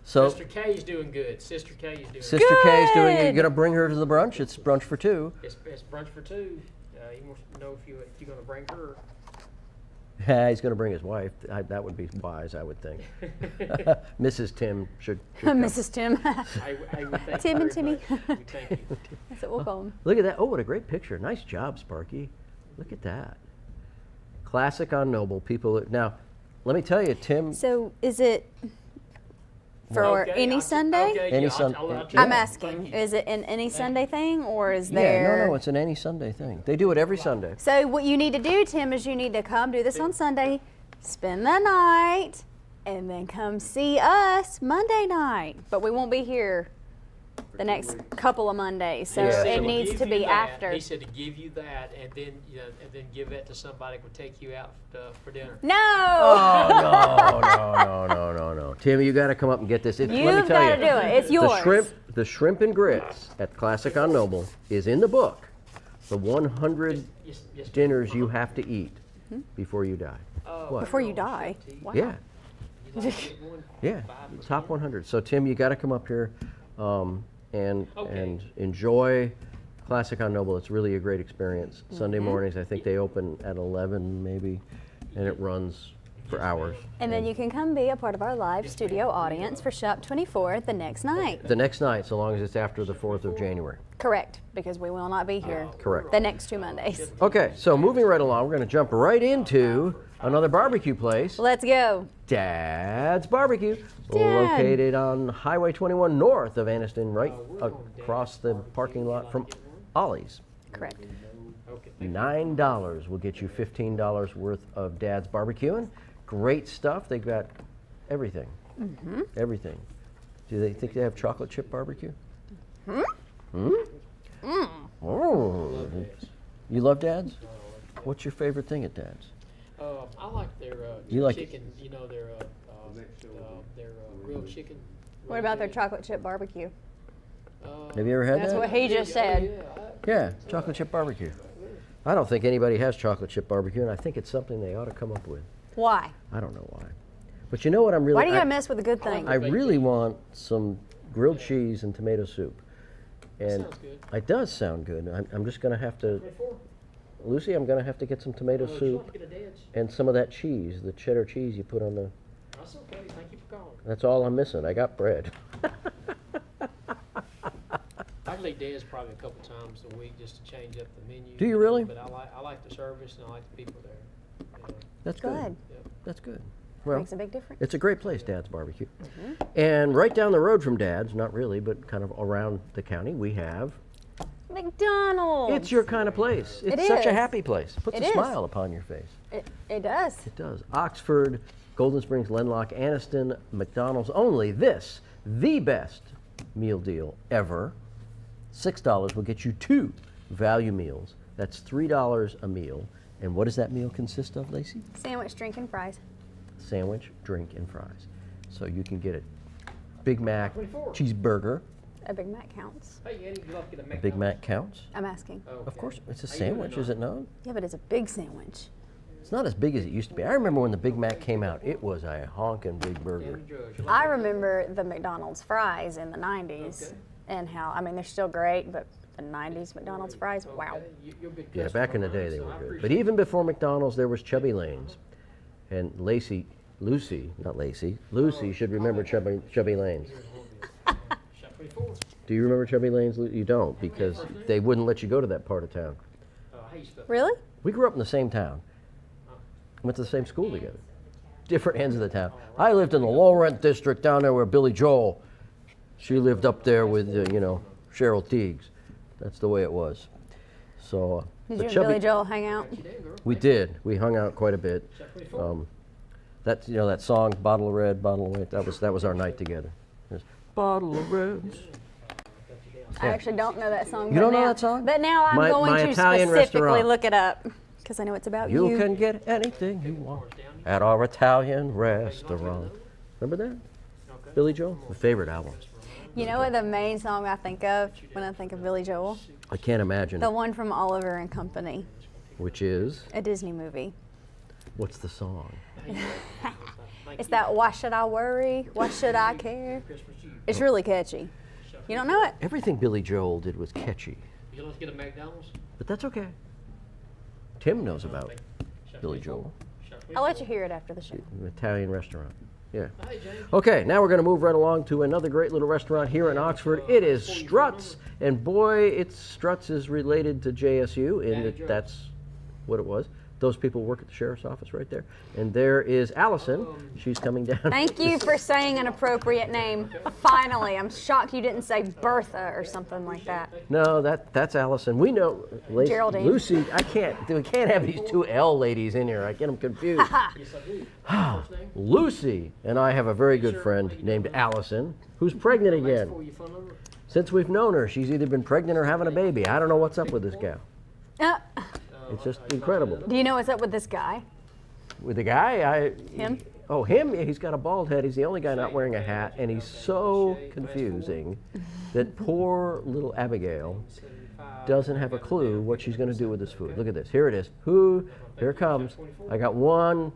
So Sister Kay's doing good. Sister Kay is doing Sister Kay's doing. You're Good. gonna bring her to the brunch. It's brunch for 2. good. It's brunch for 2. He wants to know if you're going to bring her. He's gonna bring his wife. That would be wise, I would think. Mrs. Tim should come. Mrs. Tim. Hey, we thank Tim you and very Timmy. much. We thank you. That's what we'll call him. Look at that. Oh, what a great picture. Nice job, Sparky. Look at that. Classic on Noble. People. Now, let me tell you, Tim. So is it for Okay, any Sunday? Okay, Any yeah, Sun- I'll yeah. I'm asking, is it an any Sunday thing or is Yeah, there? no, it's an any Sunday thing. They do it every Sunday. So what you need to do, Tim, is you need to come do this on Sunday, spend the night, and then come see us Monday night. But we won't be here the next couple of Mondays, so He said it to needs give to you be that. after. He said to give you that, and then give that to somebody who would take you out for dinner. No, Oh no. Tim, you got to come up and get this. Let me you've tell got to you, do it. It's yours. The shrimp and grits at Classic on Noble is in the book. The 100 Yes, dinners you have to eat before you die. What? Before you die. Wow. Yeah, You like to get one? yeah. 5 for Top 100. So Tim, you got to come up here and Okay. enjoy Classic on Noble. It's really a great experience. Mm-hmm. Sunday mornings, I think they open at 11 maybe, and it runs for hours. And then you can come be a part of our live studio audience for Shop 24 the next night. The next night, so long as it's after the 4th of January. Correct, because we will not be here Correct. the next 2 Mondays. Okay, so moving right along, we're going to jump right into another barbecue place, Let's go. Dad's Barbecue, Dad. located on Highway 21 north of Anniston, right across the parking lot from Ollie's. Correct. $9 will get you $15 worth of Dad's Barbecuing. Great stuff. They've got everything. Everything. Do they think they have chocolate chip barbecue? Oh. You love Dad's? What's your favorite thing at Dad's? I like their You like chicken. You know their grilled chicken. What about their chocolate chip barbecue? Have you ever had That's that? what he just said. Yeah, chocolate chip barbecue. I don't think anybody has chocolate chip barbecue, and I think it's something they ought to come up with. Why? I don't know why. But you know what I'm really... Why do you gotta mess with a good thing? I really want some grilled cheese and tomato soup. And Sounds good. it does sound good. I'm just going to have to... Lucy, I'm going to have to get some tomato soup and some of that cheese, the cheddar cheese you put on the... That's okay. Thank you for calling. That's all I'm missing. I got bread. I leave Dad's probably a couple times a week just to change up the menu. Do you really? But I like the service and I like the people there. Yeah. That's good. Good. That's good. Well, Makes a big difference. it's a great place, Dad's Barbecue. And right down the road from Dad's, not really, but kind of around the county, we have... McDonald's. It's your kind of place. It's It such a is. happy place. Puts It a is. smile upon your face. It does. It does. Oxford, Golden Springs, Lenlock, Anniston, McDonald's. Only this, the best meal deal ever. $6 will get you 2 value meals. That's $3 a meal. And what does that meal consist of, Lacey? Sandwich, drink, and fries. Sandwich, drink, and fries. So you can get a Big Mac cheeseburger. A Big Mac counts. Hey, Eddie, you love to get a A Big Mac counts. I'm asking. Of course, it's a How you doing sandwich, is it not? Yeah, but it's a big sandwich. It's not as big as it used to be. I remember when the Big Mac came out, it was a honking big burger. I remember the McDonald's fries in the 90s and how, I mean, they're still great, but the 90s McDonald's fries, wow. Yeah, back in the day they were good. But even before McDonald's, there was Chubby Lanes. And Lucy should remember Chubby Lanes. Do you remember Chubby Lanes? You don't, because they wouldn't let you go to that part of town. Really? We grew up in the same town. Went to the same school together. Different ends of the town. I lived in the low-rent district down there where Billy Joel, she lived up there with, Cheryl Teagues. That's the way it was. So, Did but you and Billy Joel hang out? We did. We hung out quite a bit. That song, Bottle of Red, Bottle of White, that was our night together. Just, Bottle of Reds. I actually don't know that song. You but don't know now- that song? But now I'm My going to Italian specifically restaurant. look it up because I know it's about You you. can get anything you want at our Italian restaurant. Remember that? Billy Joel? My favorite album. You know what the main song I think of when I think of Billy Joel? I can't imagine The it. one from Oliver and Company, Which is, a Disney movie. what's the song? It's that Why Should I Worry? Why Should I Care? It's really catchy. You don't know it? Everything Billy Joel did was catchy, You let's get a McDonald's? but that's okay. Tim knows about Billy Joel, I'll let you hear it after the show. an Italian restaurant. Yeah. Hey, James. Okay, now we're going to move right along to another great little restaurant here in Oxford. It is Struts, and boy, Struts is related to JSU, and that's what it was. Those people work at the sheriff's office right there. And there is Allison. She's coming down. Thank you for saying an appropriate name. Finally, I'm shocked you didn't say Bertha or something like that. No, that's Allison. We know Geraldine. Lucy. We can't have these two L ladies in here. I get them confused. Lucy and I have a very good friend named Allison who's pregnant again. Since we've known her, she's either been pregnant or having a baby. I don't know what's up with this gal. It's just incredible. Do you know what's up with this guy? With the guy, Him? Oh, him? Yeah, he's got a bald head. He's the only guy not wearing a hat, and he's so confusing that poor little Abigail doesn't have a clue what she's going to do with this food. Look at this. Here it is. Here it comes. I got one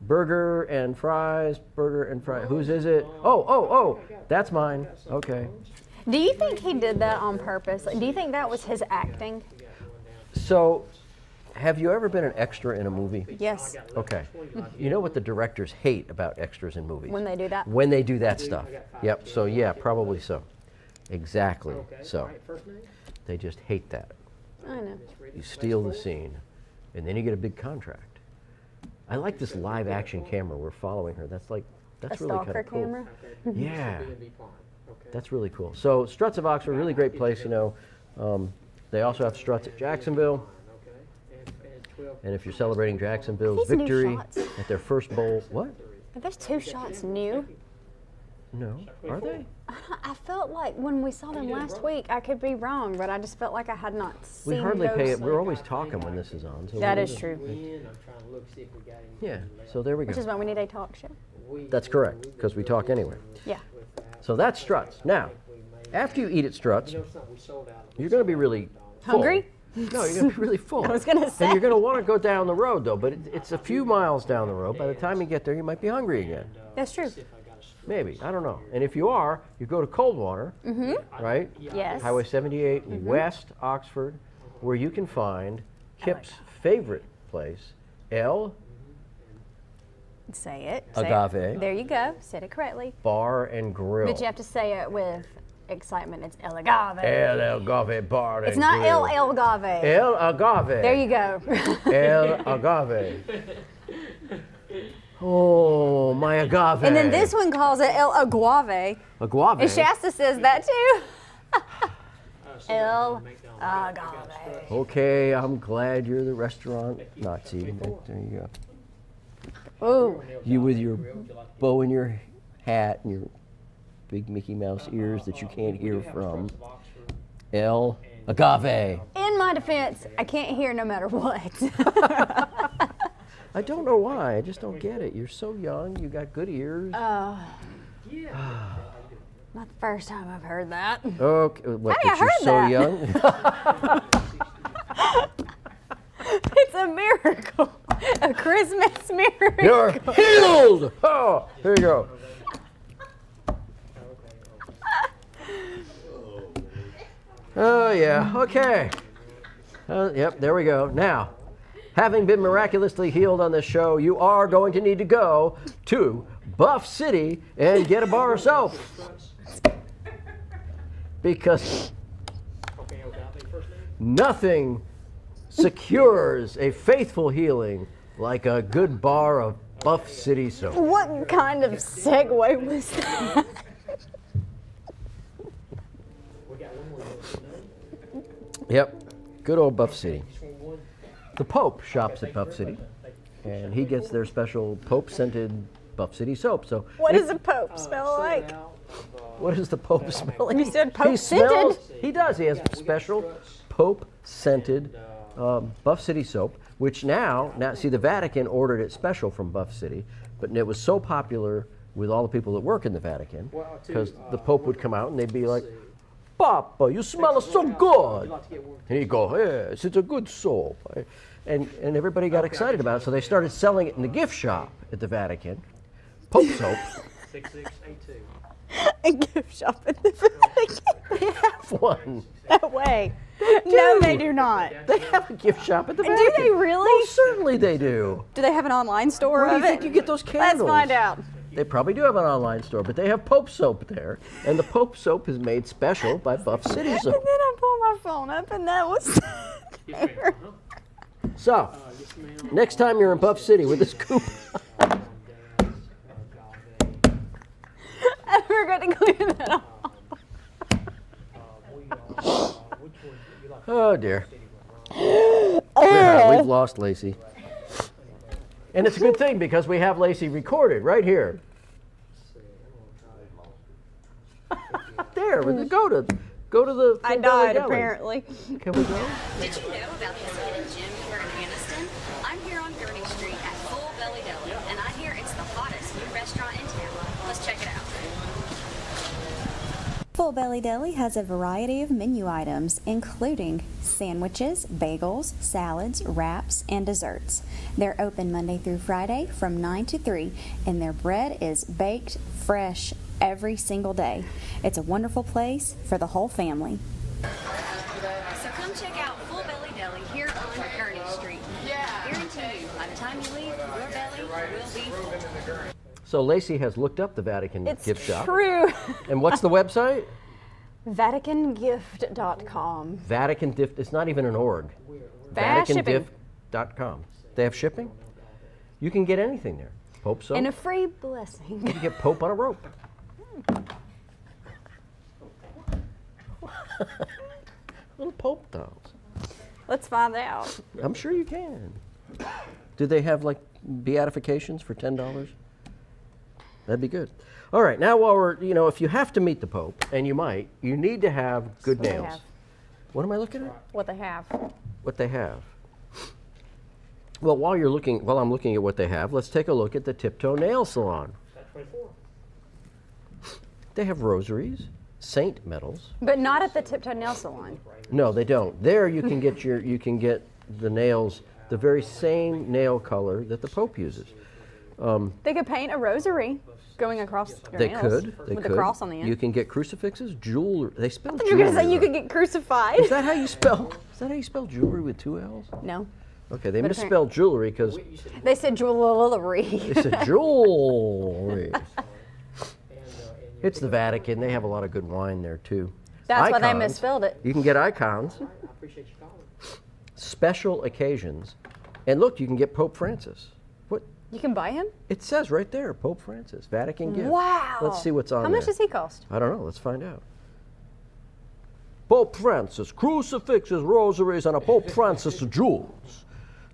burger and fries. Whose is it? Oh, that's mine. Okay. Do you think he did that on purpose? Like, do you think that was his acting? So, Have you ever been an extra in a movie? Yes. Okay. You know what the directors hate about extras in movies? When they do that. When they do that stuff. Yep. So yeah, probably so. Exactly. So they just hate that. I know. You steal the scene, and then you get a big contract. I like this live action camera. We're following her. That's A really kind stalker of cool. camera. Yeah. That's really cool. So Struts of Oxford, really great place. You know, they also have Struts at Jacksonville. And if you're celebrating Jacksonville's These new victory shots. at their first bowl, what? Are those 2 shots new? No, are they? I felt like when we saw them last week, I could be wrong, but I just felt like I had not seen We hardly those. pay it. We're always talking when this is on. So That we is really- true. Yeah. So there we Which is go. why we need a talk show. That's correct, because we talk anyway. Yeah. So that's Struts. Now, after you eat at Struts, you're going to be really full. Hungry? No, you're going to be really full. I was gonna say. And you're going to want to go down the road, though. But it's a few miles down the road. By the time you get there, you might be hungry again. That's true. Maybe. I don't know. And if you are, you go to Coldwater, right? Yes. Highway 78, West Oxford, where you can find Kip's favorite place, El Say it. Agave There you go. Said it correctly. Bar and Grill. But you have to say it with excitement. It's El Agave. El Agave Bar and It's not Grill. El Agave. El Agave. There you go. El Agave. Oh, my agave. And then this one calls it El Aguave. Agave. And Shasta says that too. El Agave. Okay, I'm glad you're the restaurant Nazi. There you go. Ooh. You with your bow in your hat and your big Mickey Mouse ears that you can't hear from. El Agave. In my defense, I can't hear no matter what. I don't know why. I just don't get it. You're so young. You got good ears. Not the first time I've heard that. Okay. What, Hey, I that you're heard so that. young? It's a miracle. A Christmas miracle. You're healed. Oh, here you go. Oh, yeah. Okay. Yep, there we go. Now, having been miraculously healed on this show, you are going to need to go to Buff City and get a bar of soap. Because nothing secures a faithful healing like a good bar of Buff City soap. What kind of segue was that? Yep, good old Buff City. The Pope shops at Buff City, and he gets their special Pope-scented Buff City soap. So, What does a Pope smell like? what does the Pope smell like? You said He Pope-scented. smells. He does. He has special Pope-scented Buff City soap, which now see the Vatican ordered it special from Buff City, but it was so popular with all the people that work in the Vatican because the Pope would come out and they'd be like, "Papa, you smell so good." And he'd go, "Yes, it's a good soap." And everybody got excited about it, so they started selling it in the gift shop at the Vatican. Pope soap. 6682. A gift shop at the Vatican. They have one. No way. No, they do not. They have a gift shop at the Do Vatican. they really? Oh, certainly they do. Do they have an online store Where do of you think it? you get those Let's candles? find out. They probably do have an online store, but they have Pope soap there. And the Pope soap is made special by Buff City And soap. then I pulled my phone up and that was there. So, next time you're in Buff City with this coupon, I forgot to clear that off. oh dear. Yeah, we've lost Lacey. And it's a good thing because we have Lacey recorded right here. There, go to the. I Full Belly died Deli. apparently. Can we go? Did you know about this hidden gem here in Anniston? I'm here on Gurney Street at Full Belly Deli, and I hear it's the hottest new restaurant in town. Let's check it out. Full Belly Deli has a variety of menu items, including sandwiches, bagels, salads, wraps, and desserts. They're open Monday through Friday from 9 to 3, and their bread is baked fresh every single day. It's a wonderful place for the whole family. So come check out Full Belly Deli here on Gurney Street. So Lacey has looked up the Vatican It's gift shop. true. And what's the website? VaticanGift.com. Vatican Gift. It's not even an org. Fast shipping. VaticanGift.com. They have shipping? You can get anything there. Pope soap. And a free blessing. You can get Pope on a rope. Little Pope dolls. Let's find out. I'm sure you can. Do they have like beatifications for $10? That'd be good. All right, now while we're, if you have to meet the Pope, and you might, you need to have good What they nails. have. What am I looking at? What they have. What they have. Well, while I'm looking at what they have, let's take a look at the Tiptoe Nail Salon. That's 24. They have rosaries, saint medals. But not at the Tiptoe Nail Salon. No, they don't. There you can get the nails the very same nail color that the Pope uses. They could paint a rosary going across your They nails. could. They with could. a cross on the end. You can get crucifixes, jewelry. They spell You're jewelry. going to say you right. could get crucified? Is that how you spell? Is that how you spell jewelry with 2 L's? No. Okay, they But misspelled jewelry because They said jewelry. they said jewelry. It's the Vatican. They have a lot of good wine there too. That's why they Icons. misspelled it. You can get icons, I appreciate you calling. special occasions, and look, you can get Pope Francis. What? You can buy him? It says right there, Pope Francis, Vatican gift. Wow. Let's see what's on How there. much does he cost? I don't know. Let's find out. Pope Francis, crucifixes, rosaries, and a Pope Francis jewels.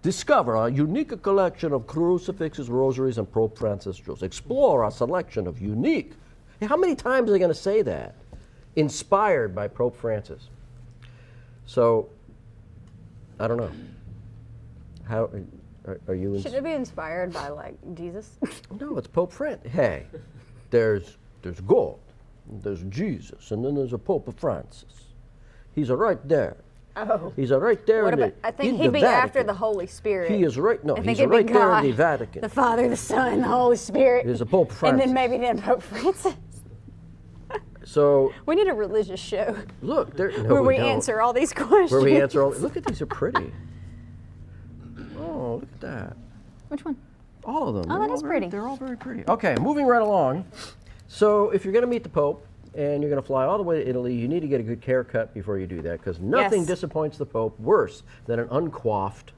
Discover a unique collection of crucifixes, rosaries, and Pope Francis jewels. Explore a selection of unique. How many times are they going to say that? Inspired by Pope Francis. So, I don't know. How are you? Should it be inspired by, like, Jesus? No, it's Pope Francis. Hey, there's God, there's Jesus, and then there's a Pope Francis. He's right there. Oh. He's right there What in about, the I think in he'd the be after Vatican. the Holy Spirit. He is right. No, I think he's it'd be right there God, in the Vatican. The Father, the Son, the Holy Spirit. There's a Pope And Francis. then maybe Pope Francis. So We need a religious show look, there. No, where we don't. answer all these questions. Where we answer all. Look at these are pretty. Oh, look at that. Which one? All of them. Oh, They're that all is very- pretty. They're all very pretty. Okay, moving right along. So if you're going to meet the Pope and you're going to fly all the way to Italy, you need to get a good haircut before you do that because nothing Yes. disappoints the Pope worse than an uncoiffed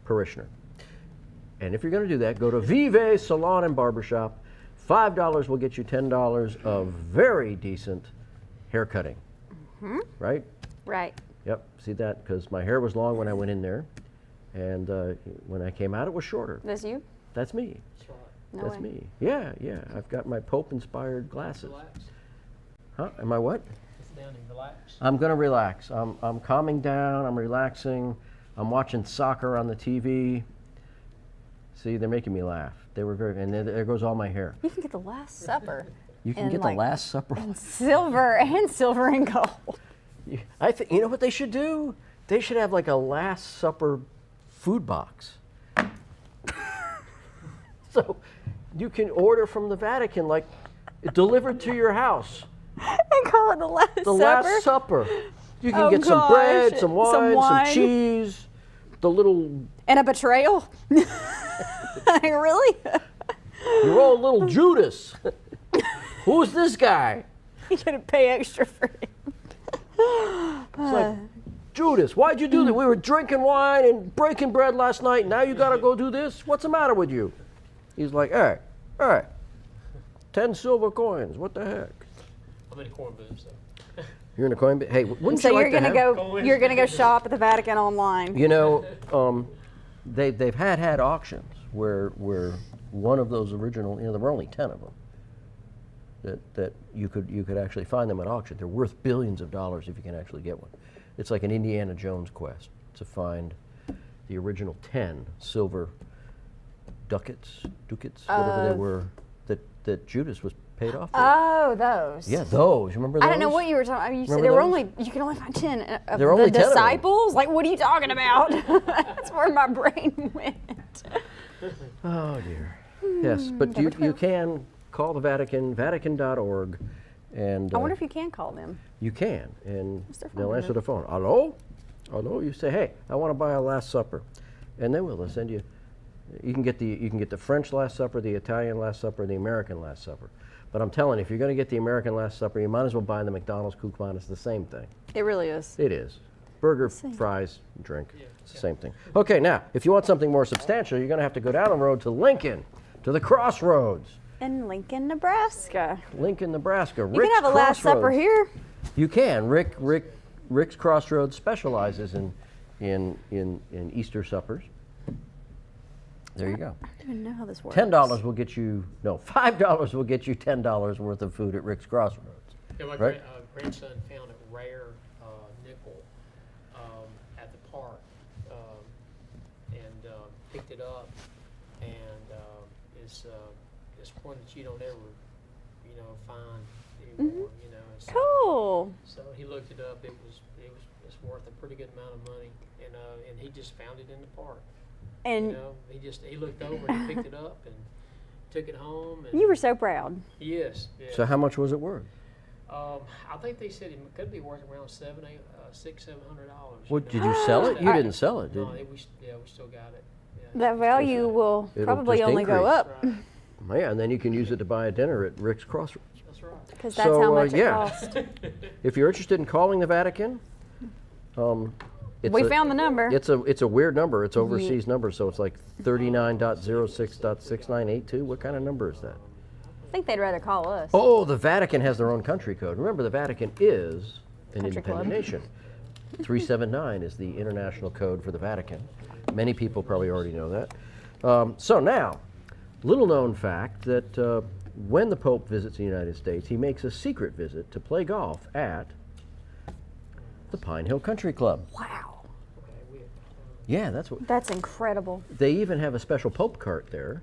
parishioner. And if you're going to do that, go to Vive Salon and Barbershop. $5 will get you $10 of very decent hair cutting. Right? Right. Yep. See that? Because my hair was long when I went in there, and when I came out, it was shorter. That's you? That's me. That's right. No That's way. me. Yeah, yeah. I've got my Pope-inspired glasses. Relax. Huh? Am I what? Sit down and relax. I'm gonna relax. I'm calming down. I'm relaxing. I'm watching soccer on the TV. See, they're making me laugh. They were very, and there goes all my hair. You can get the Last Supper. You can And, get like, the Last Supper. Silver and gold. I think you know what they should do. They should have like a Last Supper food box. So you can order from the Vatican, like delivered to your house. And call it the Last The Supper. Last Supper. You can Oh, get some bread, gosh. some wine, wine. some cheese, the little And a betrayal? Really? your old little Judas. Who's this guy? You gotta pay extra for it. It's like, Judas, why'd you do that? We were drinking wine and breaking bread last night. Now you gotta go do this? What's the matter with you? He's like, hey, 10 silver coins. What the heck? I'm in a corn booth, so. You're in a coin. Hey, wouldn't So you you're like to gonna have? go. You're gonna go shop at the Vatican online. You know, they've had auctions where one of those original. You know, there were only 10 of them. That you could actually find them at auction. They're worth billions of dollars if you can actually get one. It's like an Indiana Jones quest to find the original 10 silver ducats, whatever they were, that Judas was paid off for. Oh, those. Yeah, those. Remember those? I don't know what you were talking. You said Remember there were those? only. You can only find 10 of There were only the 10 of them. disciples. Like, what are you talking about? That's where my brain went. Oh dear. Yes, but you can call the Vatican, Vatican.org, and I wonder if you can call them. you can, and What's their phone they'll number? answer the phone. Hello, hello. You say, hey, I want to buy a Last Supper, and they will. They'll send you You can get the French Last Supper, the Italian Last Supper, the American Last Supper. But I'm telling you, if you're going to get the American Last Supper, you might as well buy the McDonald's coupon. It's the same thing. It really is. It is. Burger, fries, drink. It's the same thing. Okay, now, if you want something more substantial, you're going to have to go down the road to Lincoln, to the Crossroads. In Lincoln, Nebraska. Lincoln, Nebraska. You can have a Last Supper here. You can. Rick's Crossroads specializes in Easter suppers. There you go. I don't even know how this works. $5 will get you $10 worth of food at Rick's Crossroads. Yeah, my Right? grandson found a rare nickel at the park and picked it up, and it's one that you don't ever, find anymore. And so, Cool. So he looked it up. It's worth a pretty good amount of money, and he just found it in the park. And He looked over and he picked it up and took it home. And you were so proud. Yes. So how much was it worth? I think they said it could be worth around $700, $700. What, did you sell it? You didn't sell it, did No, you? we still got it. Yeah. That value will It'll probably just only go increase. up Right. Yeah, and then you can use it to buy a dinner at Rick's Crossroads. That's right. because that's how much it cost. If you're interested in calling the Vatican, We found the number. It's a weird number. It's overseas number, so it's like 39.06.6982. What kind of number is that? I think they'd rather call us. Oh, the Vatican has their own country code. Remember, the Vatican is an Country independent club. nation. 379 is the international code for the Vatican. Many people probably already know that. So now, little known fact that when the Pope visits the United States, he makes a secret visit to play golf at the Pine Hill Country Club. Wow. Yeah, that's what. That's incredible. They even have a special Pope cart there,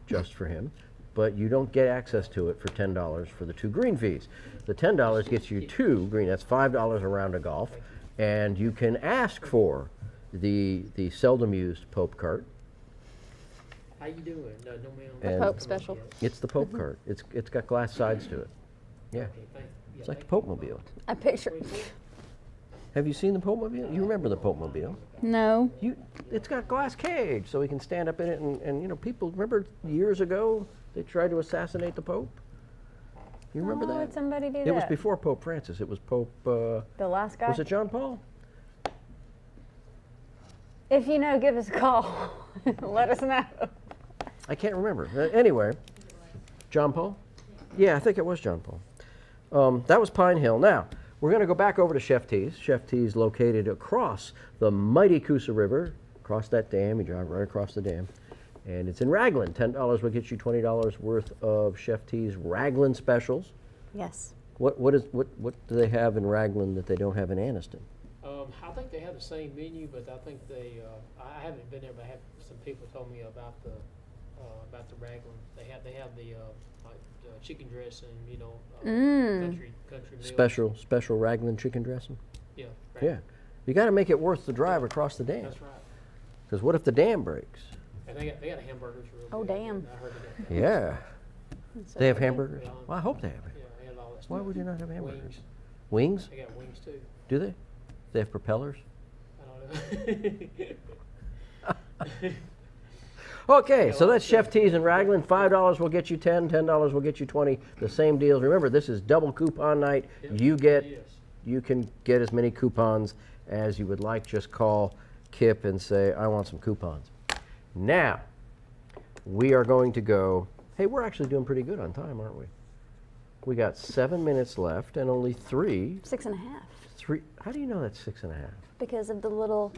just for him, but you don't get access to it for $10 for the 2 green fees. The $10 gets you 2 green. That's $5 a round of golf, and you can ask for the seldom used Pope cart. How you doing? No, ma'am. And Pope special. It's the Pope cart. It's got glass sides to it. Yeah, Okay, it's like the Pope Mobile. A picture. Have you seen the Pope Mobile? You remember the Pope Mobile? No. It's got glass cage, so we can stand up in it, and people remember years ago they tried to assassinate the Pope. You remember Why that? would somebody do It that? was before Pope Francis. It was Pope. The last guy. Was it John Paul? If you know, give us a call. Let us know. I can't remember. Anyway, John Paul? Yeah, I think it was John Paul. That was Pine Hill. Now, we're going to go back over to Chef T's. Chef T's located across the mighty Coosa River, across that dam. You drive right across the dam. And it's in Raglan. $10 will get you $20 worth of Chef T's Raglan specials. Yes. What do they have in Raglan that they don't have in Anniston? I think they have the same menu, but I think I haven't been there, but some people told me about the Raglan. They have the like chicken dressing, country meals. Special Raglan chicken dressing? Yeah. Yeah. You got to make it worth the drive across the dam. That's right. Because what if the dam breaks? And they got hamburgers. Real Oh, good. damn. I heard of that. Yeah. So They have hamburgers? Yeah. Well, I hope they have it. Yeah, they had all that stuff. Why would you not have hamburgers? Wings. Wings? They got wings too. Do they? They have propellers? I don't know. Okay, so that's Chef T's in Raglan. $5 will get you 10, $10 will get you 20. The same deals. Remember, this is double coupon night. Yep. You Yes. can get as many coupons as you would like. Just call Kip and say, I want some coupons. Now, we are going to go. Hey, we're actually doing pretty good on time, aren't we? We got 7 minutes left and only 3. 6.5. How do you know that's 6.5? Because of the little.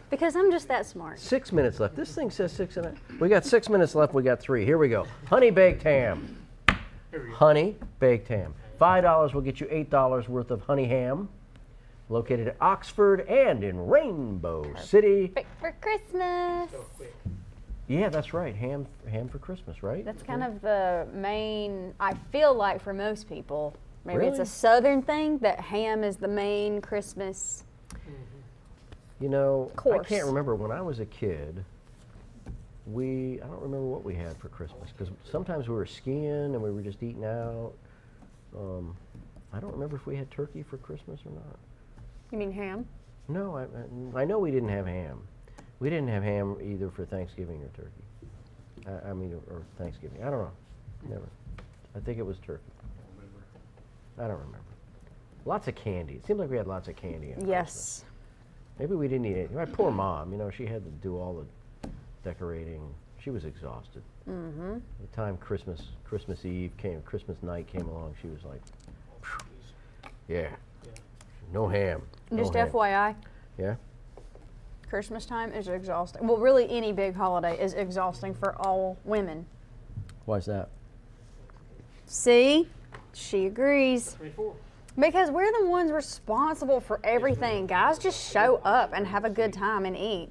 Because I'm just that smart. 6 minutes left. This thing says 6.5. We got 6 minutes left. We got 3. Here we go. Honey baked ham. Here we go. Honey baked ham. $5 will get you $8 worth of honey ham. Located at Oxford and in Rainbow City. Perfect for Christmas. Go quick. Yeah, that's right. Ham for Christmas, right? That's kind of the main, I feel like for most people, maybe it's Really? a southern thing, that ham is the main Christmas. You know, I Course. can't remember when I was a kid. I don't remember what we had for Christmas because sometimes we were skiing and we were just eating out. I don't remember if we had turkey for Christmas or not. You mean ham? No, I know we didn't have ham. We didn't have ham either for Thanksgiving or turkey. I mean, or Thanksgiving. I don't know. Never. I think it was turkey. I don't remember. Lots of candy. It seemed like we had lots of candy. In Yes. Christmas. Maybe we didn't eat it. My poor mom, you know, she had to do all the decorating. She was exhausted. Mm-hmm. The time Christmas Eve came, Christmas night came along, she was like, yeah, no ham. No Just ham. FYI, Yeah? Christmas time is exhausting. Well, really, any big holiday is exhausting for all women. Why's that? See? She agrees. 24. Because we're the ones responsible for everything. Guys just show up and have a good time and eat.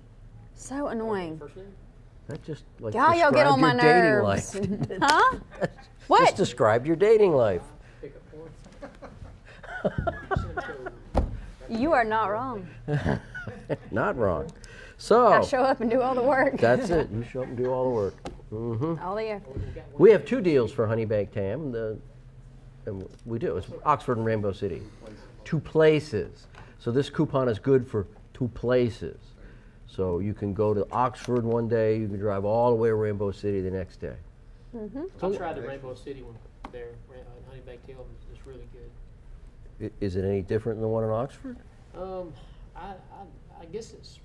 So annoying. First name? That just like God, y'all get described on my your dating nerves. life. Huh? Just What? described your dating life. Pick up one. You are not wrong. Not wrong. I So show up and do all the work. that's it. You show up and do all the work. All the effort. We have two deals for honey baked ham. And we do. It's Oxford and Rainbow City. 2 places. So this coupon is good for 2 places. So you can go to Oxford one day. You can drive all the way to Rainbow City the next day. I tried the Rainbow City one there, Honey Baked Hill. It's really good. Is it any different than the one in Oxford? I guess it's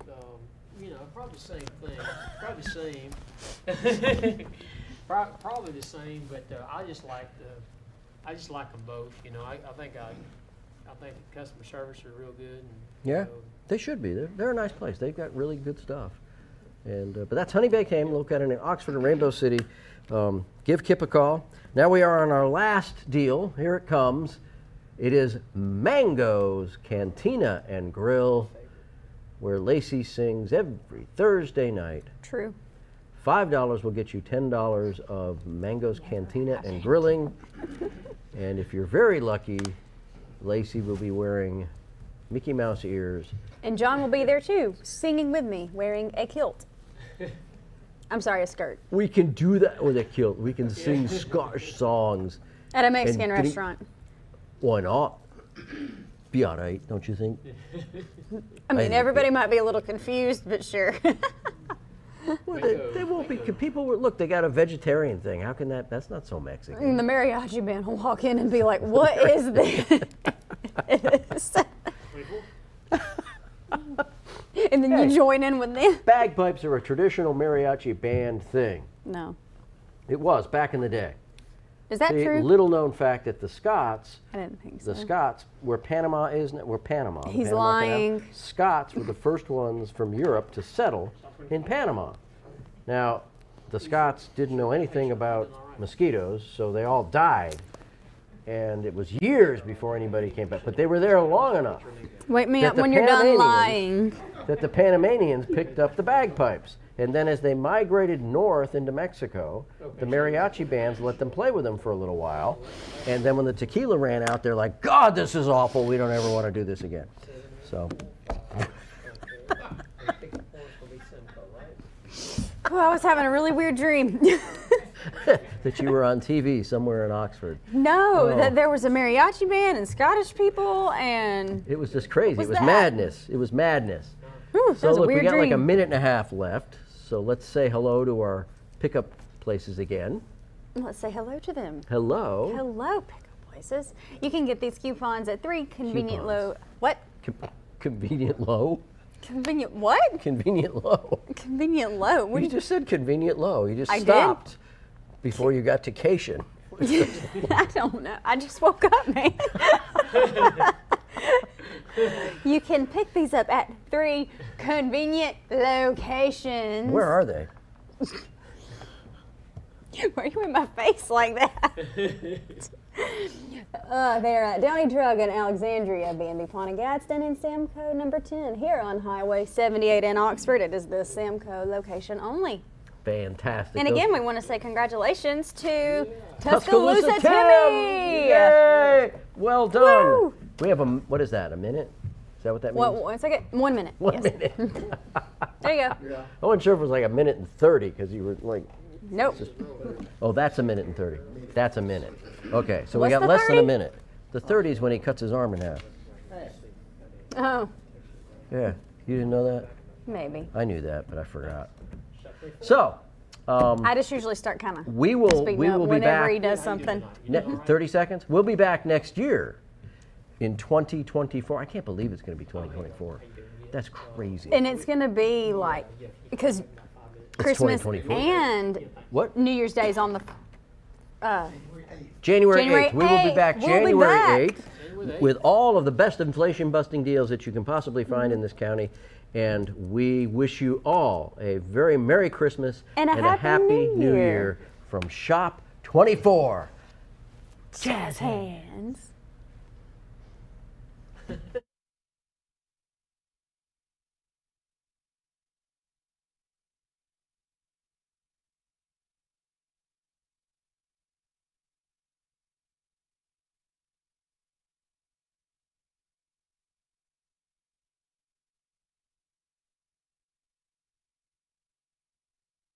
you know, probably the same thing. Probably the same. Probably the same, but I just like them both. You know, I think the customer service are real good. And, Yeah, you know, they should be. They're a nice place. They've got really good stuff. And but that's Honey Baked Ham, located in Oxford and Rainbow City. Give Kip a call. Now we are on our last deal. Here it comes. It is Mango's Cantina and Grill, where Lacey sings every Thursday night. True. $5 will get you $10 of Mango's Cantina and Grilling. And if you're very lucky, Lacey will be wearing Mickey Mouse ears. And John will be there too, singing with me, wearing a kilt. I'm sorry, a skirt. We can do that with a kilt. We can sing Scottish songs. At a Mexican drink- restaurant. Why not? Be all right, don't you think? I mean, think everybody might be a little confused, but sure. Well, they won't be. People will look. They got a vegetarian thing. How can that? That's not so Mexican. And the mariachi band will walk in and be like, "What is this?" And then you join in with them. Bagpipes are a traditional mariachi band thing. No, It was back in the day. is that See, true? little known fact that the Scots, I didn't think so. the Scots, where Panama is, where Panama. the He's Panama Canal, lying. Scots were the first ones from Europe to settle in Panama. Now, the Scots didn't know anything about mosquitoes, so they all died. And it was years before anybody came back. But they were there long enough Wake me that up the when you're done Panamanians- lying. that the Panamanians picked up the bagpipes. And then as they migrated north into Mexico, the mariachi bands let them play with them for a little while. And then when the tequila ran out, they're like, God, this is awful. We don't ever want to do this again. So, Oh, I was having a really weird dream. that you were on TV somewhere in Oxford. No, Oh. that there was a mariachi band and Scottish people and It was just crazy. What It was was that? madness. It was madness. Whew, So that was a look, we weird got dream. like a minute and a half left. So let's say hello to our pickup places again. Let's say hello to them. Hello. Hello, pickup places. You can get these coupons at 3 convenient Coupons. low. What? Convenient low? Convenient what? Convenient low. Convenient low. What You do you, just said convenient low. You just I did? stopped before you got to cation. I don't know. I just woke up, man. You can pick these up at 3 convenient locations. Where are they? Why are you in my face like that? They're at Downey Drug in Alexandria, B&B Pawnee Gadsden, and Samco number 10 here on Highway 78 in Oxford. It is the Samco location only. Fantastic. And Those- again, we want to say congratulations to Tuscaloosa Tuscaloosa Tim! Timmy. Yay! Well done. Woo! We have what is that? A minute? Is that what that means? What, 1 second? 1 minute. 1 Yes. minute. There you go. I wasn't sure if it was like a minute and 30 because you were like, Nope. oh, that's a minute and 30. That's a minute. Okay, so we What's got the less than a 30? minute. The 30 is when he cuts his arm in half. Oh, Yeah, you didn't know that? maybe. I knew that, but I forgot. So, I just usually start kind of We will speaking be whenever he back. does something. 30 seconds. We'll be back next year in 2024. I can't believe it's going to be 2024. That's crazy. And it's going to be like, because Christmas 2024. and What? New Year's Day is on the January January 8th. We will be 8th. back We'll be January back. 8th with all of the best inflation busting deals that you can possibly find in this county. And we wish you all a very Merry Christmas And a Happy New Year. from Shop 24. jazz hands.